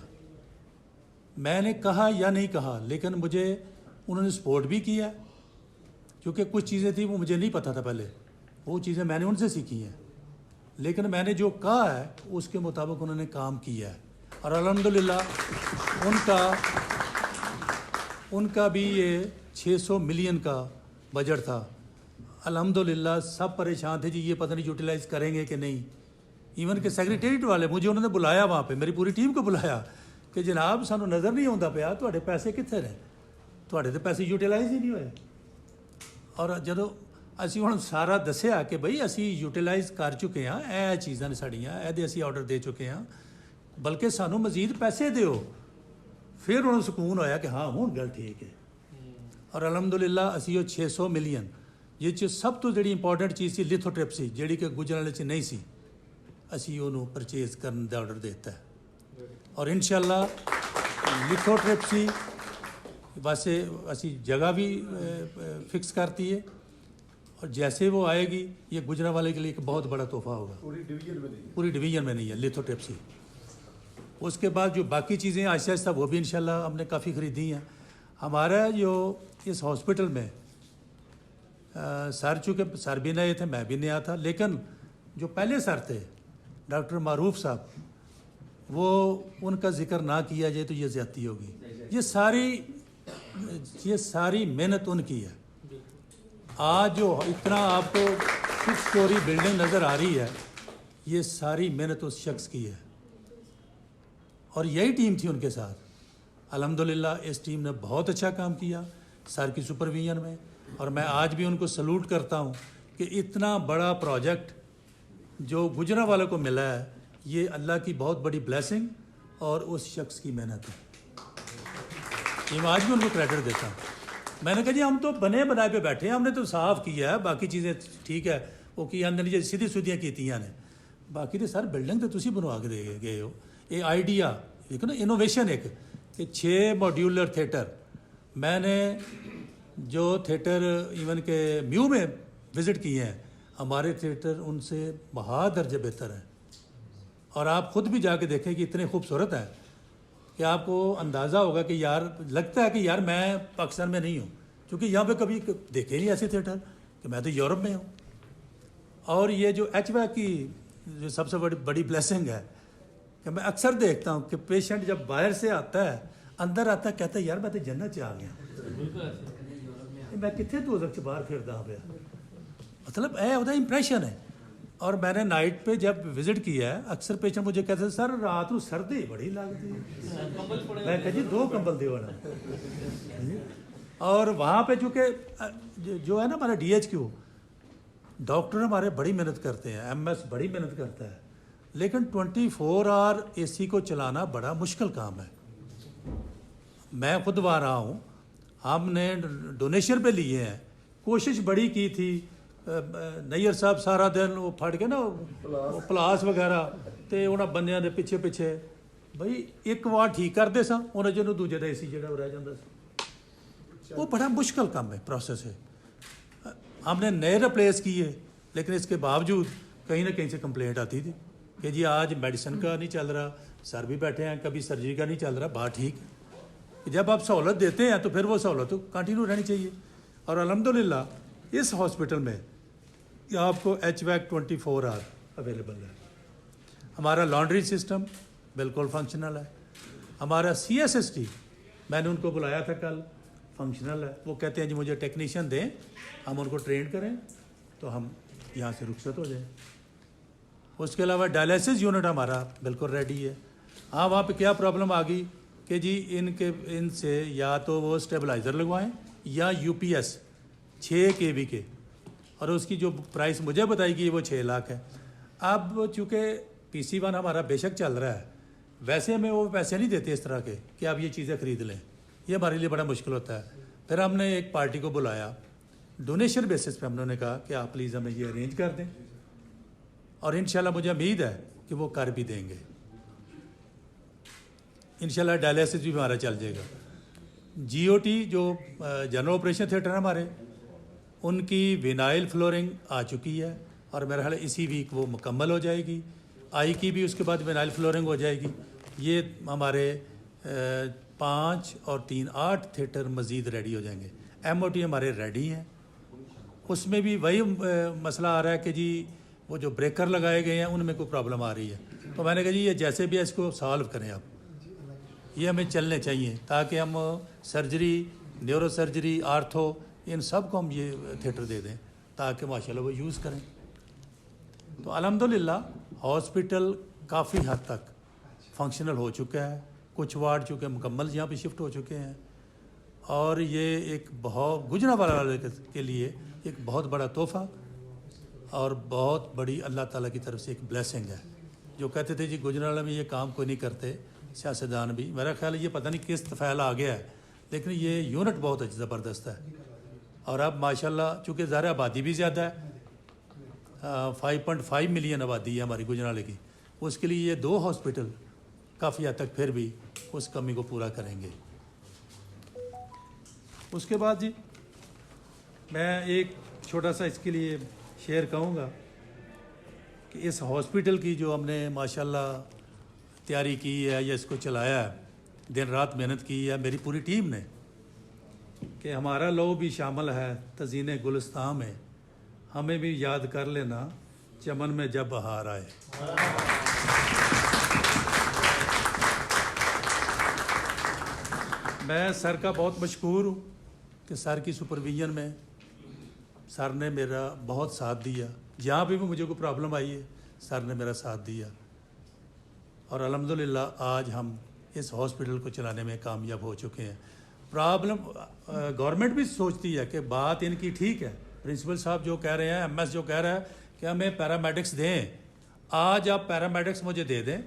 میں نے کہا یا نہیں کہا لیکن مجھے انہوں نے سپورٹ بھی کیا، کیونکہ کچھ چیزیں تھیں وہ مجھے نہیں پتہ تھا پہلے، وہ چیزیں میں نے ان سے سیکھی ہیں، लेकिन मैंने जो कहा है उसके मुताबिक उन्होंने काम किया है और अल्हम्दुलिल्लाह उनका भी ये 600 मिलियन का बजट था। अल्हम्दुलिल्लाह सब परेशान थे जी ये पता नहीं यूटिलाइज़ करेंगे कि नहीं। इवन के सेक्रेटेरिएट वाले मुझे उन्होंने बुलाया वहाँ पे, मेरी पूरी टीम को बुलाया कि जनाब सानू नज़र नहीं आता पिया तुहाडे पैसे कित्थे ने, तुहाडे तो पैसे यूटिलाइज़ ही नहीं होए। और जदों ਅਸੀਂ ਹੁਣ ਸਾਰਾ ਦੱਸਿਆ ਕਿ ਬਈ ਅਸੀਂ ਯੂਟਿਲਾਈਜ਼ ਕਰ ਚੁੱਕੇ ਹਾਂ, ਇਹ ਚੀਜ਼ਾਂ ਨੇ ਸਾਡੀਆਂ, ਇਹਦੇ ਅਸੀਂ ਆਰਡਰ ਦੇ ਚੁੱਕੇ ਹਾਂ, ਬਲਕਿ ਸਾਨੂੰ ਮਜ਼ੀਦ ਪੈਸੇ ਦਿਓ, ਫਿਰ ਉਹਨਾਂ ਨੂੰ ਸਕੂਨ ਹੋਇਆ ਕਿ ਹਾਂ ਹੁਣ ਗੱਲ ਠੀਕ ਹੈ। ਔਰ ਅਲਹਮਦੁਲਿਲਾ ਅਸੀਂ ਉਹ 600 ਮਿਲੀਅਨ ਜਿਸ 'ਚ ਸਭ ਤੋਂ ਜਿਹੜੀ ਇੰਪੋਰਟੈਂਟ ਚੀਜ਼ ਸੀ ਲਿਥੋਟ੍ਰਿਪਸੀ ਜਿਹੜੀ ਕਿ ਗੁਜਰਾਂਵਾਲੇ 'ਚ ਨਹੀਂ ਸੀ, ਅਸੀਂ ਉਹਨੂੰ ਪਰਚੇਜ਼ ਕਰਨ ਦਾ ਆਰਡਰ ਦੇ ਦਿੱਤਾ ਔਰ ਇਨਸ਼ਾਅੱਲਾ ਲਿਥੋਟ੍ਰਿਪਸੀ ਵਾਸਤੇ ਅਸੀਂ ਜਗ੍ਹਾ ਵੀ ਫਿਕਸ ਕਰਤੀ है और जैसे वो आएगी ये गुजरांवाले के लिए एक बहुत बड़ा तोहफा होगा। पूरी डिवीज़न में नहीं है लिथोट्रिप्सी। उसके बाद जो बाकी चीज़ें आहिस्ता आहिस्ता वो भी इंशाल्लाह हमने काफ़ी ख़रीदी हैं। हमारा जो इस हॉस्पिटल में सर चूँकि सर भी नए थे, मैं भी नया था, लेकिन जो पहले सर थे डॉक्टर मारूफ साहब, वो उनका ज़िक्र ना किया जाए तो ये ज़्यादती होगी। ये सारी मेहनत उनकी है। आज जो इतना आपको 6 स्टोरी बिल्डिंग नज़र आ रही है, ये सारी मेहनत उस शख्स की है और यही टीम थी उनके साथ। अल्हम्दुलिल्लाह इस टीम ने बहुत अच्छा काम किया सर की सुपरविजन में और मैं आज भी उनको सलूट करता हूँ कि इतना बड़ा प्रोजेक्ट जो गुजरांवाले को मिला है ये अल्लाह की बहुत बड़ी ब्लेसिंग और उस शख्स की मेहनत है। ये मैं आज भी उनको क्रेडिट देता हूँ। मैंने कहा जी हम तो बने बनाए पे बैठे हैं, हमने तो साफ़ किया है, बाकी चीज़ें ठीक है वो की अंदर जी सीधी सुधियाँ कीतियाँ ने, बाकी तो सर बिल्डिंग तो तुसी बनवा के दे गए हो। ये आइडिया एक ना इनोवेशन एक कि 6 मॉड्यूलर थिएटर, मैंने जो थिएटर इवन के म्यू में विज़िट किए हैं हमारे थिएटर उनसे महादर्जे बेहतर हैं और आप ख़ुद भी जाके देखें कि इतने खूबसूरत हैं कि आपको अंदाज़ा होगा कि यार लगता है कि यार मैं पाकिस्तान में नहीं हूँ, क्योंकि यहाँ पे कभी देखे नहीं ऐसे थिएटर कि मैं तो यूरोप में हूँ। और ये जो HVAC की जो सबसे बड़ी ब्लेसिंग है कि मैं अक्सर देखता हूँ कि पेशेंट जब बाहर से आता है अंदर आता है कहता है यार मैं तो जन्नत से आ गया, मैं कितने दोज़ख से बाहर फिरदा पे, मतलब यह उसका इंप्रेशन है। और मैंने नाइट पे जब विज़िट किया है अक्सर पेशेंट मुझे कहते हैं सर रात को सर्दी बड़ी लगती है, मैं कह जी 2 कंबल दे वाला। और वहाँ पे चूँकि जो है ना हमारा DHQ डॉक्टर हमारे बड़ी मेहनत करते हैं, MS बड़ी मेहनत करता है, लेकिन 24 आवर AC को चलाना बड़ा मुश्किल काम है। मैं खुद वहाँ रहा हूँ, हमने डोनेशन पे लिए हैं, कोशिश बड़ी की थी। नैयर साहब सारा दिन वो फट के ना वो पलास वगैरह तो उन्होंने बंदियां दे पिछे पिछे बई एक वार ठीक करते सा उन्हें जो दूजे का AC जो रह जाता सा, वो बड़ा मुश्किल काम है, प्रोसेस है। हमने नए रिप्लेस किए लेकिन इसके बावजूद कहीं ना कहीं से कंप्लेंट आती थी कि जी आज मेडिसिन का नहीं चल रहा, सर भी बैठे हैं, कभी सर्जरी का नहीं चल रहा। बात ठीक है, जब आप सहूलत देते हैं तो फिर वो सहूलत तो कंटिन्यू रहनी चाहिए। और अल्हम्दुलिल्लाह इस हॉस्पिटल में आपको HVAC 24 आवर अवेलेबल है। हमारा लॉन्ड्री सिस्टम बिल्कुल फंक्शनल है। हमारा CSST मैंने उनको बुलाया था कल, फंक्शनल है। वो कहते हैं जी मुझे टेक्नीशियन दें, हम उनको ट्रेन करें तो हम यहाँ से रुखसत हो जाएं। उसके अलावा डायलिसिस यूनिट हमारा बिल्कुल रेडी है। हाँ वहाँ पे क्या प्रॉब्लम आ गई कि जी इनसे या तो वो स्टेबलाइज़र लगवाएं या UPS 6 kV के, और उसकी जो प्राइस मुझे बताएगी वो 6 लाख है। अब चूँकि PC1 हमारा बेशक चल रहा है, वैसे हमें वो पैसे नहीं देते इस तरह के कि आप ये चीज़ें ख़रीद लें, ये हमारे लिए बड़ा मुश्किल होता है। फिर हमने एक पार्टी को बुलाया, डोनेशन बेसिस पे हमने कहा कि आप प्लीज़ हमें ये अरेंज कर दें और इंशाल्लाह मुझे उम्मीद है कि वो कर भी देंगे। इंशाल्लाह डायलिसिस भी हमारा चल जाएगा। GOT जो जनरल ऑपरेशन थिएटर है हमारे, उनकी विनाइल फ्लोरिंग आ चुकी है और मेरा ख्याल इसी वीक वो मुकम्मल हो जाएगी। आई की भी उसके बाद विनाइल फ्लोरिंग हो जाएगी। ये हमारे 5 और 3 8 थिएटर मज़ीद रेडी हो जाएंगे। MOT हमारे रेडी हैं, उसमें भी वही मसला आ रहा है कि जी वो जो ब्रेकर लगाए गए हैं उनमें कोई प्रॉब्लम आ रही है। तो मैंने कहा जी ये जैसे भी है इसको सॉल्व करें आप, ये हमें चलने चाहिए ताकि हम सर्जरी, न्यूरो सर्जरी, आर्थो, इन सब को हम ये थिएटर दे दें ताकि माशाल्लाह वो यूज़ करें। तो अल्हम्दुलिल्लाह हॉस्पिटल काफ़ी हद तक फंक्शनल हो चुका है, कुछ वार्ड चुके मुकम्मल यहाँ पे शिफ्ट हो चुके हैं, और ये एक बहुत गुजरांवाला के लिए एक बहुत बड़ा तोहफ़ा और बहुत बड़ी अल्लाह ताला की तरफ से एक ब्लेसिंग है। जो कहते थे जी गुजरांवाला में ये काम कोई नहीं करते सियासतदान भी, मेरा ख्याल है ये पता नहीं किस तफ़ैल आ गया है, लेकिन ये यूनिट बहुत ज़बरदस्त है। और अब माशाल्लाह चूँकि ज़ाहिर आबादी भी ज़्यादा है, 5.5 मिलियन आबादी है हमारी गुजरांवाले की, उसके लिए ये 2 हॉस्पिटल काफ़ी हद तक फिर भी उस कमी को पूरा करेंगे। उसके बाद जी मैं एक छोटा सा इसके लिए शेयर कहूँगा कि इस हॉस्पिटल की जो हमने माशाल्लाह तैयारी की है या इसको चलाया है, दिन रात मेहनत की है मेरी पूरी टीम ने, कि हमारा लो भी शामिल है तज़ीने गुलिस्तान में, हमें भी याद कर लेना चमन में जब बहार आए। मैं सर का बहुत मशकूर हूँ कि सर की सुपरविजन में सर ने मेरा बहुत साथ दिया, जहाँ भी मुझे कोई प्रॉब्लम आई है सर ने मेरा साथ दिया, और अल्हम्दुलिल्लाह आज हम इस हॉस्पिटल को चलाने में कामयाब हो चुके हैं। प्रॉब्लम गवर्नमेंट भी सोचती है कि बात इनकी ठीक है, प्रिंसिपल साहब जो कह रहे हैं, एमएस जो कह रहा है कि हमें पैरामेडिक्स दें, आज आप पैरामेडिक्स मुझे दे दें,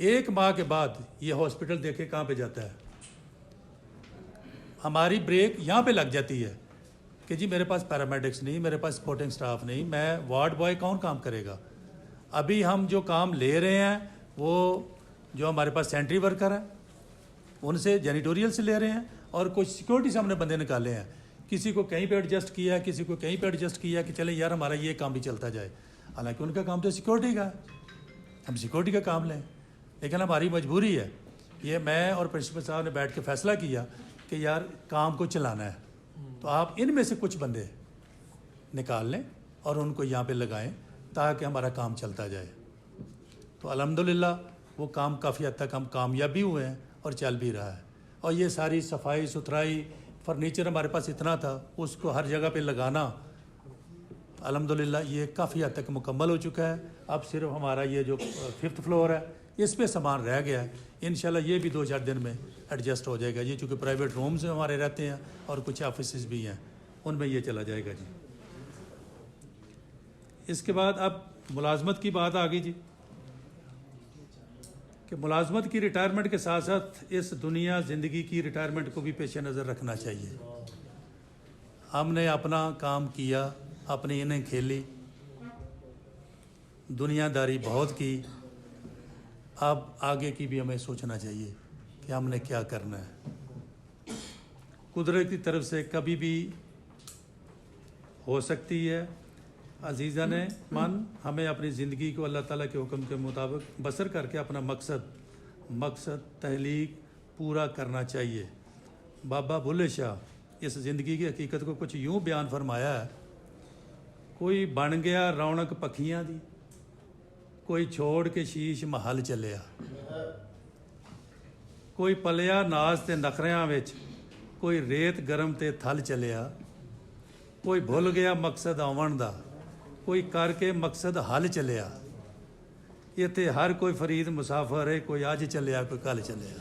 1 माह के बाद ये हॉस्पिटल देखे कहाँ पे जाता है। हमारी ब्रेक यहाँ पे लग जाती है कि जी मेरे पास पैरामेडिक्स नहीं, मेरे पास सपोर्टिंग स्टाफ नहीं, मैं वार्ड बॉय कौन काम करेगा। अभी हम जो काम ले रहे हैं वो जो हमारे पास सेंट्री वर्कर है उनसे, जेनिटोरियल से ले रहे हैं, और कुछ सिक्योरिटी से हमने बंदे निकाले हैं, किसी को कहीं पे एडजस्ट किया है, किसी को कहीं पे एडजस्ट किया कि चले यार हमारा ये काम भी चलता जाए। हालांकि उनका काम तो सिक्योरिटी का है, हम सिक्योरिटी का काम लें, लेकिन हमारी मजबूरी है। ये मैं और प्रिंसिपल साहब ने बैठ के फैसला किया कि यार काम को चलाना है, तो आप इनमें से कुछ बंदे निकाल लें और उनको यहाँ पे लगाएं ताकि हमारा काम चलता जाए। तो अल्हम्दुलिल्लाह वो काम काफ़ी हद तक हम कामयाब भी हुए हैं और चल भी रहा है। और ये सारी सफाई सुथराई, फर्नीचर हमारे पास इतना था, उसको हर जगह पे लगाना अल्हम्दुलिल्लाह ये काफ़ी हद तक मुकम्मल हो चुका है। अब सिर्फ हमारा ये जो 5th फ्लोर है इस पे सामान रह गया है, इंशाल्लाह ये भी 2-4 दिन में एडजस्ट हो जाएगा। ये चूँकि प्राइवेट रूम्स हमारे रहते हैं और कुछ ऑफिस भी हैं, उनमें ये चला जाएगा जी। इसके बाद अब मुलाजमत की बात आ गई जी, कि मुलाजमत की रिटायरमेंट के साथ साथ इस दुनिया ज़िंदगी की रिटायरमेंट को भी पेश नज़र रखना चाहिए। हमने अपना काम किया, अपनी इनिंग खेली, दुनियादारी बहुत की, अब आगे की भी हमें सोचना चाहिए कि हमने क्या करना है। कुदरत की तरफ से कभी भी हो सकती है अजीज़ा ने मन हमें अपनी ज़िंदगी को अल्लाह ताला के हुक्म के मुताबिक बसर करके अपना मकसद तहलीक पूरा करना चाहिए। बाबा बुल्ले शाह इस ज़िंदगी की हकीकत को कुछ यूँ बयान फरमाया है, कोई बन गया रौनक पखियाँ दी, कोई छोड़ के शीश महल चलिया, कोई पलिया नाज ते नखरियां विच, कोई रेत गरम ते थल चलिया, कोई भुल गया मकसद आवन दा, कोई करके मकसद हल चलिया। इत्थे हर कोई फरीद मुसाफर है, कोई अज चलिया कोई कल चलिया।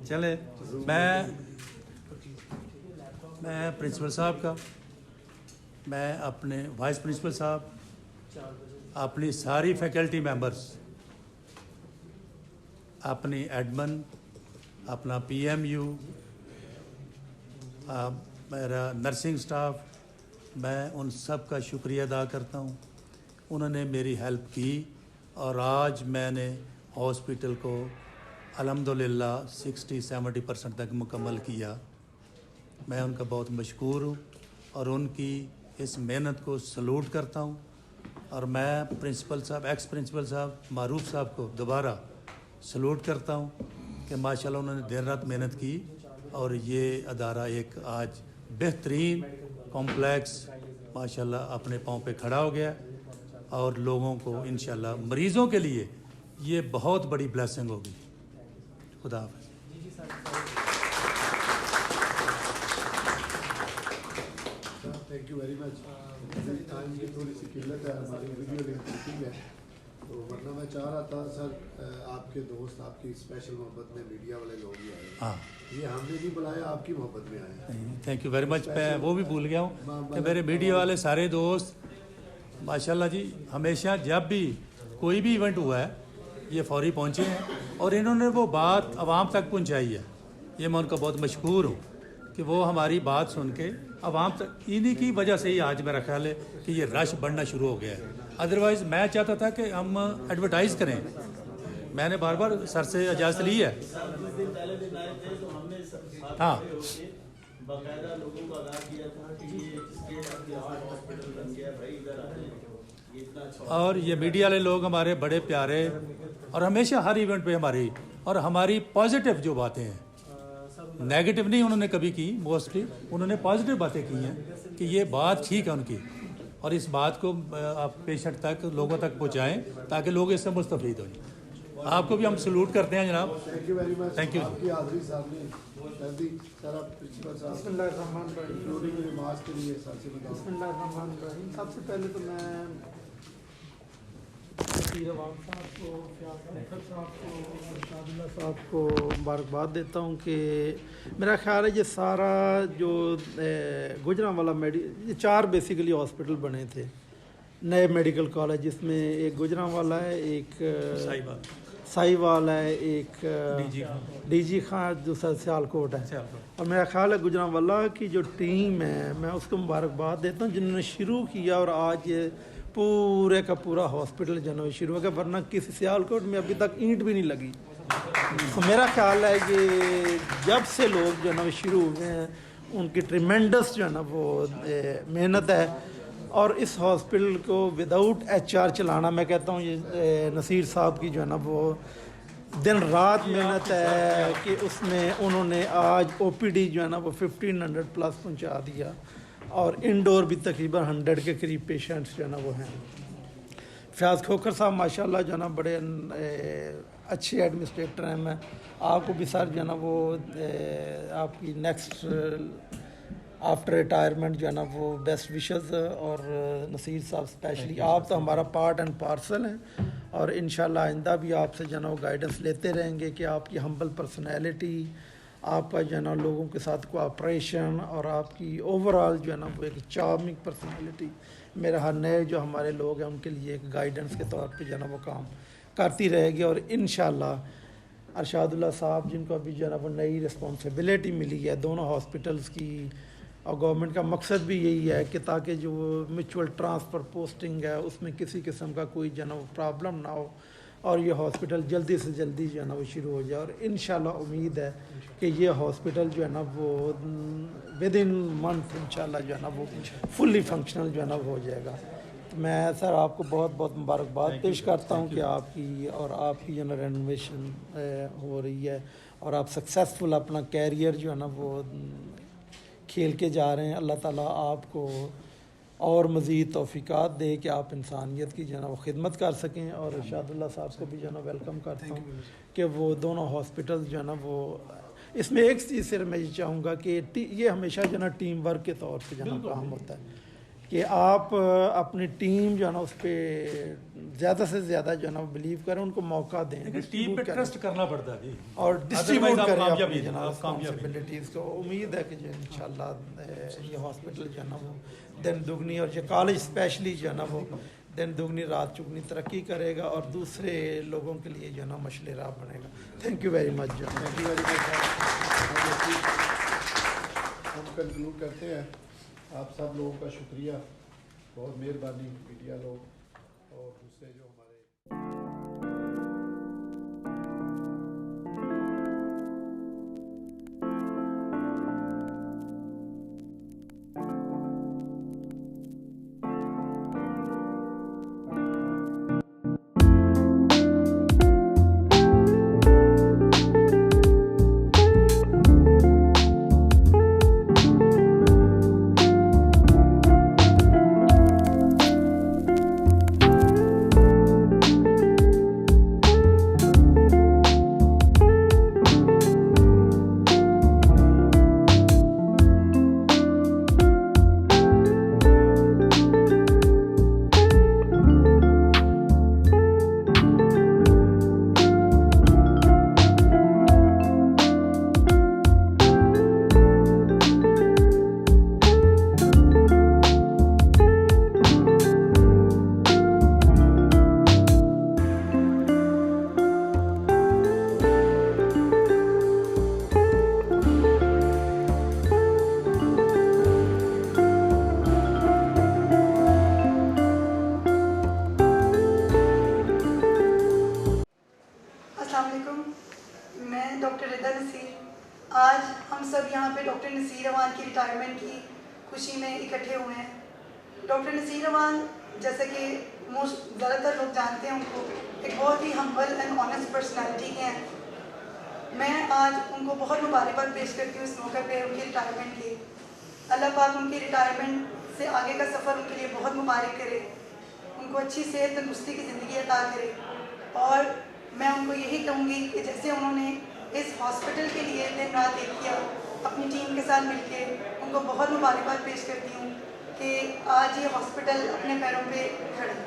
चले मैं प्रिंसिपल साहब का, मैं अपने वाइस प्रिंसिपल साहब, अपनी सारी फैकल्टी मेंबर्स, अपनी एडमन, अपना PMU, मेरा नर्सिंग स्टाफ, मैं उन सब का शुक्रिया अदा करता हूँ। उन्होंने मेरी हेल्प की और आज मैंने हॉस्पिटल को अल्हम्दुलिल्लाह 60-70% तक मुकम्मल किया। मैं उनका बहुत मशकूर हूँ और उनकी इस मेहनत को सलूट करता हूँ। और मैं प्रिंसिपल साहब, एक्स प्रिंसिपल साहब मारूफ साहब को दोबारा सलूट करता हूँ कि माशाल्लाह उन्होंने देर रात मेहनत की और ये अदारा एक आज बेहतरीन कॉम्प्लेक्स माशाल्लाह अपने पाँव पे खड़ा हो गया और लोगों को इंशाल्लाह मरीज़ों के लिए ये बहुत बड़ी ब्लेसिंग होगी। खुदा हाफ़िज़। Thank you very much. Time की थोड़ी सी किल्लत है, हमारी वीडियो लिंकिंग है, तो वरना मैं चाह रहा था सर आपके दोस्त आपकी स्पेशल मोहब्बत में मीडिया वाले लोग ही आए। हाँ, ये हमने नहीं बुलाया, आपकी मोहब्बत में आए। Thank you very much. मैं वो भी भूल गया हूँ कि मेरे मीडिया वाले सारे दोस्त माशाल्लाह जी हमेशा जब भी कोई भी इवेंट हुआ है ये फौरी पहुँचे हैं और इन्होंने वो बात आवाम तक पहुँचाई है। ये मैं उनका बहुत मशहूर हूँ कि वो हमारी बात सुन के आवाम तक, इन्हीं की वजह से ही आज मेरा ख्याल है कि ये रश बढ़ना शुरू हो गया है। अदरवाइज़ मैं चाहता था कि हम एडवर्टाइज़ करें, मैंने बार बार सर से इजाज़त ली है। हाँ, बाकायदा लोगों को आगाह किया था कि ये हॉस्पिटल बन गया भाई, इधर आ जाइए, ये इतना अच्छा। और ये मीडिया वाले लोग हमारे बड़े प्यारे और हमेशा हर इवेंट पे हमारी और हमारी पॉजिटिव जो बातें हैं, नेगेटिव नहीं उन्होंने कभी की, मोस्टली उन्होंने पॉजिटिव बातें की हैं कि ये बात ठीक है उनकी, और इस बात को आप पेशेंट तक लोगों तक पहुँचाएँ ताकि लोग इससे मुस्तफ़ीद हो जाएँ। आपको भी हम सलूट करते हैं जनाब। Thank you very much. Thank you. आपकी हाज़िरी सामने कर दी सर। आप प्रिंसिपल साहब इंक्लूडिंग नमाज के लिए सर से बताओ। बिस्मिल्लाहिर्रहमानिर्रहीम। सबसे पहले तो मैं नसीर अवाम साहब को, फैसल साहब को, शादुल्लाह साहब को मुबारकबाद देता हूँ कि मेरा ख्याल है ये सारा जो गुजरांवाला ये 4 बेसिकली हॉस्पिटल बने थे नए मेडिकल कॉलेज, जिसमें एक गुजरांवाला है, एक साहिवाल है, एक डीजी खान जो सियालकोट है। और मेरा ख्याल है गुजरांवाला की जो टीम है मैं उसको मुबारकबाद देता हूँ जिन्होंने शुरू किया और आज ये पूरे का पूरा हॉस्पिटल जो है शुरू हो गया, वरना किसी सियालकोट में अभी तक ईंट भी नहीं लगी। तो मेरा ख्याल है कि जब से लोग जो है ना शुरू हुए हैं उनकी ट्रिमेंडस जो है ना वो मेहनत है, और इस हॉस्पिटल को विदाउट HR चलाना, मैं कहता हूँ ये नसीर साहब की जो है ना वो दिन रात मेहनत है कि उसमें उन्होंने आज OPD जो है ना वो 1500 प्लस पहुँचा दिया, और इंडोर भी तकरीबन 100 के करीब पेशेंट्स जो है ना वो हैं। फयाज खोखर साहब माशाल्लाह जो है ना बड़े अच्छे एडमिनिस्ट्रेटर हैं। मैं आपको भी सर जो है ना वो आपकी नेक्स्ट आफ्टर रिटायरमेंट जो है ना वो बेस्ट विशेस, और नसीर साहब स्पेशली आप तो हमारा पार्ट एंड पार्सल हैं, और इंशाल्लाह आइंदा भी आपसे जो है ना वो गाइडेंस लेते रहेंगे कि आपकी हम्बल पर्सनैलिटी, आपका जो है ना लोगों के साथ कोऑपरेशन और आपकी ओवरऑल जो है ना वो एक चार्मिंग पर्सनैलिटी मेरा हर नए जो हमारे लोग हैं उनके लिए एक गाइडेंस के तौर पे जो है ना वो काम करती रहेगी। और इंशाल्लाह अरशादुल्लाह साहब जिनको अभी जो है ना वो नई रिस्पॉन्सिबिलिटी मिली है दोनों हॉस्पिटल्स की, और गवर्नमेंट का मकसद भी यही है कि ताकि जो म्यूचुअल ट्रांसफ़र पोस्टिंग है उसमें किसी किस्म का कोई जो है ना वो प्रॉब्लम ना हो, और ये हॉस्पिटल जल्दी से जल्दी जो है ना वो शुरू हो जाए। और इंशाल्लाह उम्मीद है कि ये हॉस्पिटल जो है ना वो विद इन मंथ इंशाल्लाह जो है ना वो फुल्ली फंक्शनल जो है ना वो हो जाएगा। तो मैं सर आपको बहुत बहुत मुबारकबाद पेश करता हूँ कि आपकी जो है ना रेनोवेशन हो रही है, और आप सक्सेसफुल अपना कैरियर जो है ना वो खेल के जा रहे हैं। अल्लाह ताला आपको और मज़ीद तौफ़ीक़ात दे कि आप इंसानियत की जो है ना वो खिदमत कर सकें। और शादुल्लाह साहब को भी जो है ना वेलकम करता हूँ कि वो दोनों हॉस्पिटल जो है ना वो, इसमें एक चीज़ सिर्फ मैं ये चाहूँगा कि ये हमेशा जो है ना टीम वर्क के तौर पे जो है ना काम होता है कि आप अपनी टीम जो है ना उस पर ज़्यादा से ज़्यादा जो है ना बिलीव करें, उनको मौका दें, टीम पे ट्रस्ट करना पड़ता है और डिस्ट्रीब्यूट करें अपनी जनाब रिस्पॉन्सिबिलिटीज़ को। उम्मीद है कि जो इंशाल्लाह ये हॉस्पिटल जो है ना वो दिन दुगनी, और ये कॉलेज स्पेशली जो है ना वो दिन दुगनी रात चुगनी तरक्की करेगा और दूसरे लोगों के लिए जो है ना मशले राह बनेगा। Thank you very much. Thank you very much. हम कंक्लूड करते हैं। आप सब लोगों का शुक्रिया, बहुत मेहरबानी मीडिया लोग और दूसरे जो हमारे ڈاکٹر رضا نصیر. آج ہم سب یہاں پہ ڈاکٹر نصیر اعوان کی ریٹائرمنٹ کی خوشی میں اکٹھے ہوئے ہیں. ڈاکٹر نصیر اعوان جیسا کہ زیادہ تر لوگ جانتے ہیں ان کو ایک بہت ہی ہمبل اینڈ آنیسٹ پرسنالٹی کے ہیں. میں آج ان کو بہت مبارکباد پیش کرتی ہوں اس موقع پہ ان کی ریٹائرمنٹ کی. اللہ پاک ان کی ریٹائرمنٹ سے آگے کا سفر ان کے لیے بہت مبارک کرے, ان کو اچھی صحت تندرستی کی زندگی عطا کرے. اور میں ان کو یہی کہوں گی کہ جیسے انہوں نے اس ہاسپٹل کے لیے دن رات ایک کیا, اپنی ٹیم کے ساتھ مل کے ان کو بہت مبارکباد پیش کرتی ہوں کہ آج یہ ہاسپٹل اپنے پیروں پہ کھڑا ہے.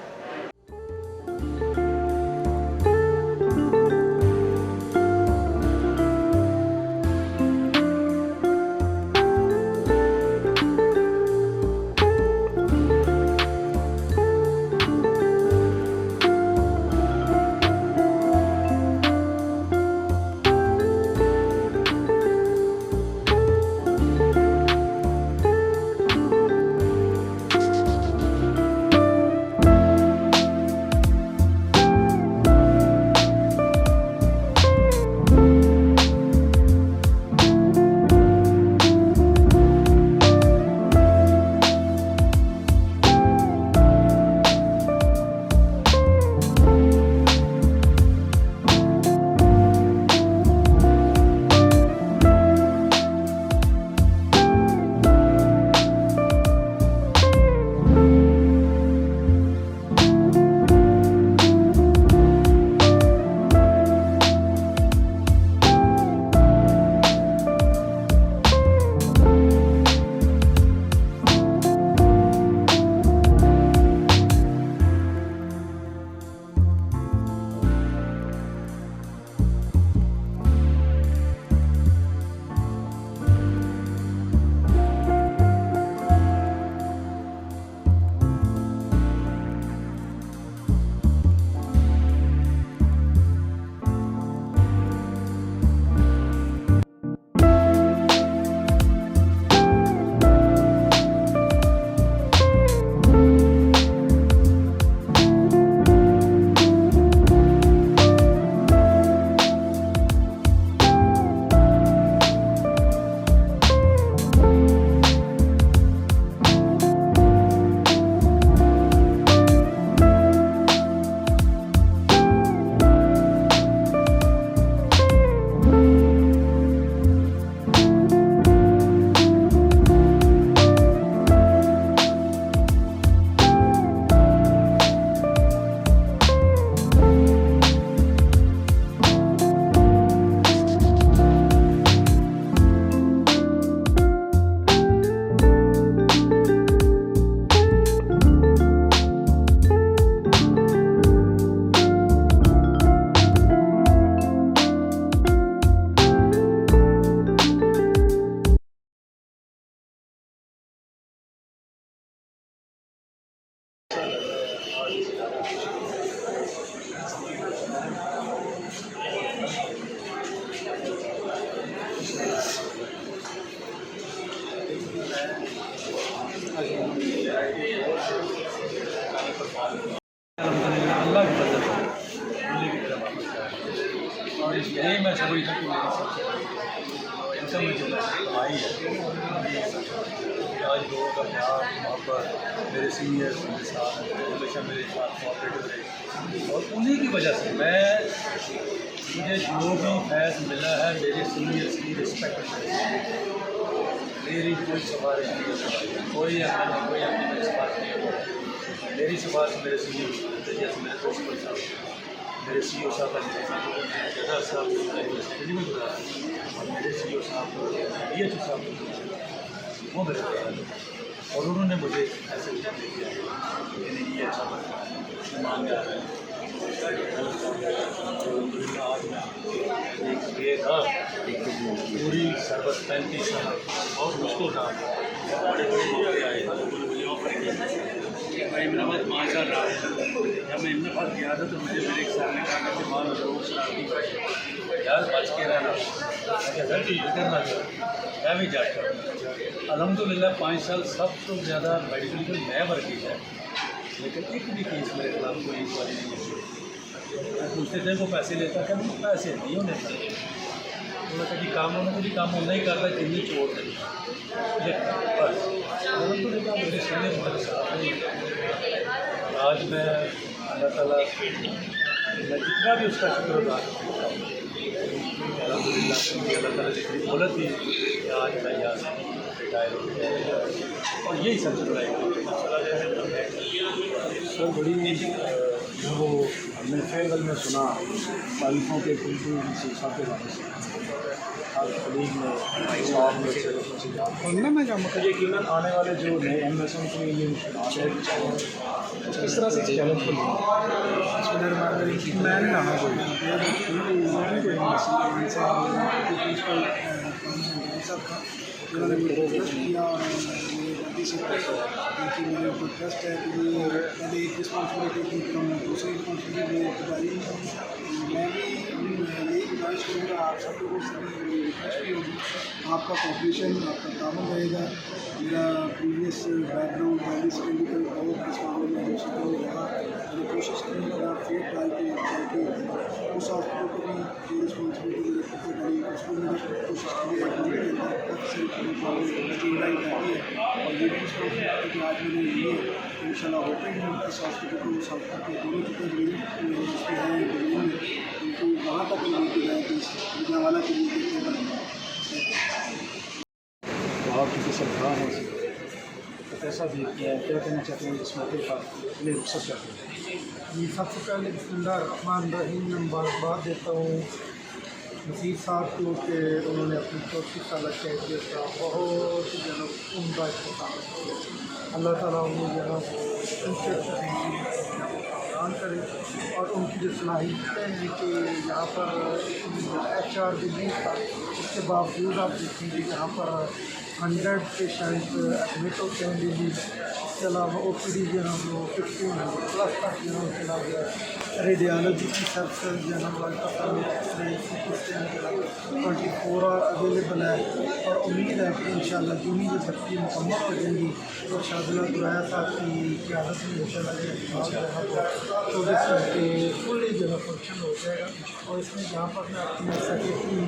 اللہ کی مدد دلی کی طرف واپس آیا اور یہی میں سمجھتا کہ میری سب سے انکم میں جو کمائی ہے آج لوگوں کا پیار محبت میرے سینئرس میرے ساتھ ہمیشہ میرے ساتھ کوآپریٹو رہے اور انہیں کی وجہ سے مجھے جو بھی فیض ملا ہے میرے سینئرس کی رسپیکٹ میری کوئی سفارش نہیں کوئی اپنی سفارش نہیں ہوا میری سفارش میرے سینئر جیسے میرے پرنسپل صاحب میرے سی او صاحب جزا صاحب اور میرے سی او صاحب ڈی ایچ او صاحب وہ میرے خیال اور انہوں نے مجھے ایسے کیا کہ نہیں یہ اچھا بنا مان جا رہا ہے آج میں ایک یہ تھا پوری سربت 35 سال بہت مشکل تھا بڑے بڑے موقع آئے مجھے آفر کیا میں امن آباد 5 سال رہا جب میں امن آباد گیا تھا تو مجھے میرے ایک سامنے کہا کہ مان لوگ شرارتی بیٹھے یار بچ کے رہنا سر تو یہ کرنا تھا میں بھی جاتا الحمدللہ 5 سال سب سے زیادہ میڈیکل میں ورکی ہے لیکن ایک بھی کیس میرے خلاف کوئی انکوائری نہیں ہوتی میں پوچھتے تھے وہ پیسے لیتا کہ نہیں پیسے دیے انہیں انہوں نے کہا کہ کام ہونا چاہیے کام ہونا ہی کرتا چاہیے چھوڑ دیں بس الحمد للہ میرے سینے بہت ساتھ ہیں. آج میں اللہ تعالیٰ میں جتنا بھی اس کا شکر ادا کرتا ہوں الحمد للہ اللہ تعالیٰ نے اتنی دولت دی کہ آج میں یہاں سے ریٹائر ہو گیا اور یہی سب چل رہا ہے. سر بڑی جو وہ ہم نے فیئرویل میں سنا تعریفوں کے صاحب کے بارے سے آپ کلیگ نے میں یقیناً آنے والے جو نئے ایم ایس ایم کے لیے اس طرح سے چیلنج کو میں نہیں آنا انہوں نے مجھے ٹرسٹ کیا اور جلدی سے کہ میرے اوپر ٹرسٹ ہے کہ یہ پہلے ایک رسپانسبلٹی تھی پھر ہم دوسری رسپانسبلٹی میں جاری میں بھی یہی گزارش کروں گا آپ سب لوگوں سے بھی ریکویسٹ بھی ہوگی آپ کا کوپریشن آپ کا تعاون رہے گا. میرا پریویس بیک گراؤنڈ پہلی سیکنڈری اور اس معاملے میں دوسری طرح رہا میں نے کوشش کی میرا فیٹ ڈال کے تاکہ اس ہاسپٹل کو بھی جو رسپانسبلٹی میرے خود کو ڈالی اس کو میں کوشش کی اور یہ بھی رسپانسبلٹی آج میں نے لی ہے ان شاء اللہ ہوپنگ ہے اس ہاسپٹل کو اس ہاسپٹل کے دونوں جتنے اس میں ہیں ان کو وہاں تک لے کے جائے کہ گجرا والا کے لیے دیکھنے بنے تو آپ کی سربراہ ہیں کیسا بھی کیا ہے کیا کہنا چاہتے ہیں اس موقع پر انہیں رخصت چاہتے ہیں. جی سب سے پہلے بسم اللہ الرحمن الرحیم میں مبارکباد دیتا ہوں نصیر صاحب کو کہ انہوں نے اپنی 34 سالہ شہریت کا بہت ہی جو ہے عمدہ اختتام کیا. اللہ تعالیٰ انہیں جو ہے کام کرے اور ان کی جو صلاحیتیں ہیں کہ یہاں پر ایچ آر ڈگری تھا اس کے باوجود آپ دیکھیں گے یہاں پر 100 پیشنٹ ایڈمٹ ہوتے ہیں ڈیلی. اس کے علاوہ او پی ڈی جو ہے وہ 1500 پلس تک جو ہے چلا گیا. ریڈیالوجی کی سروسز جو ہے نا 24 آور اویلیبل ہے اور امید ہے کہ انشاءاللہ جونی جو بھرتی مکمل ہو جائیں گی تو شاہد اللہ درایا صاحب کی قیادت میں انشاءاللہ یہ 24 گھنٹے فلی جو ہے فنکشن ہو جائے گا. اور اس میں یہاں پر میں اپنے سیکریٹری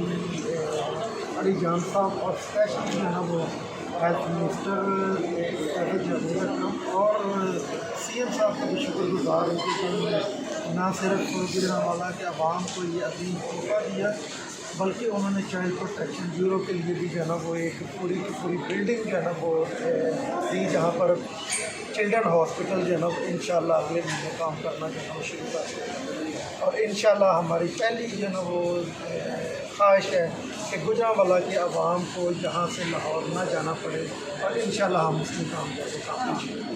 علی جان صاحب اور اسپیشلی جو ہے وہ ہیلتھ منسٹر جمہوریت اور سی ایم صاحب کا بھی شکر گزار ہوں کہ انہوں نے نہ صرف گجرانوالہ کے عوام کو یہ عظیم تحفہ دیا بلکہ انہوں نے چائلڈ پروٹیکشن بیورو کے لیے بھی جو ہے نا وہ ایک پوری کی پوری بلڈنگ جو ہے نا وہ دی جہاں پر چلڈرن ہاسپٹل جو ہے نا انشاءاللہ اگلے مہینے کام کرنا جو ہے وہ شروع کر سکتے ہیں. اور انشاءاللہ ہماری پہلی جو ہے نا وہ خواہش ہے کہ گجرانوالہ کے عوام کو یہاں سے لاہور نہ جانا پڑے اور انشاءاللہ ہم اس میں کام کریں.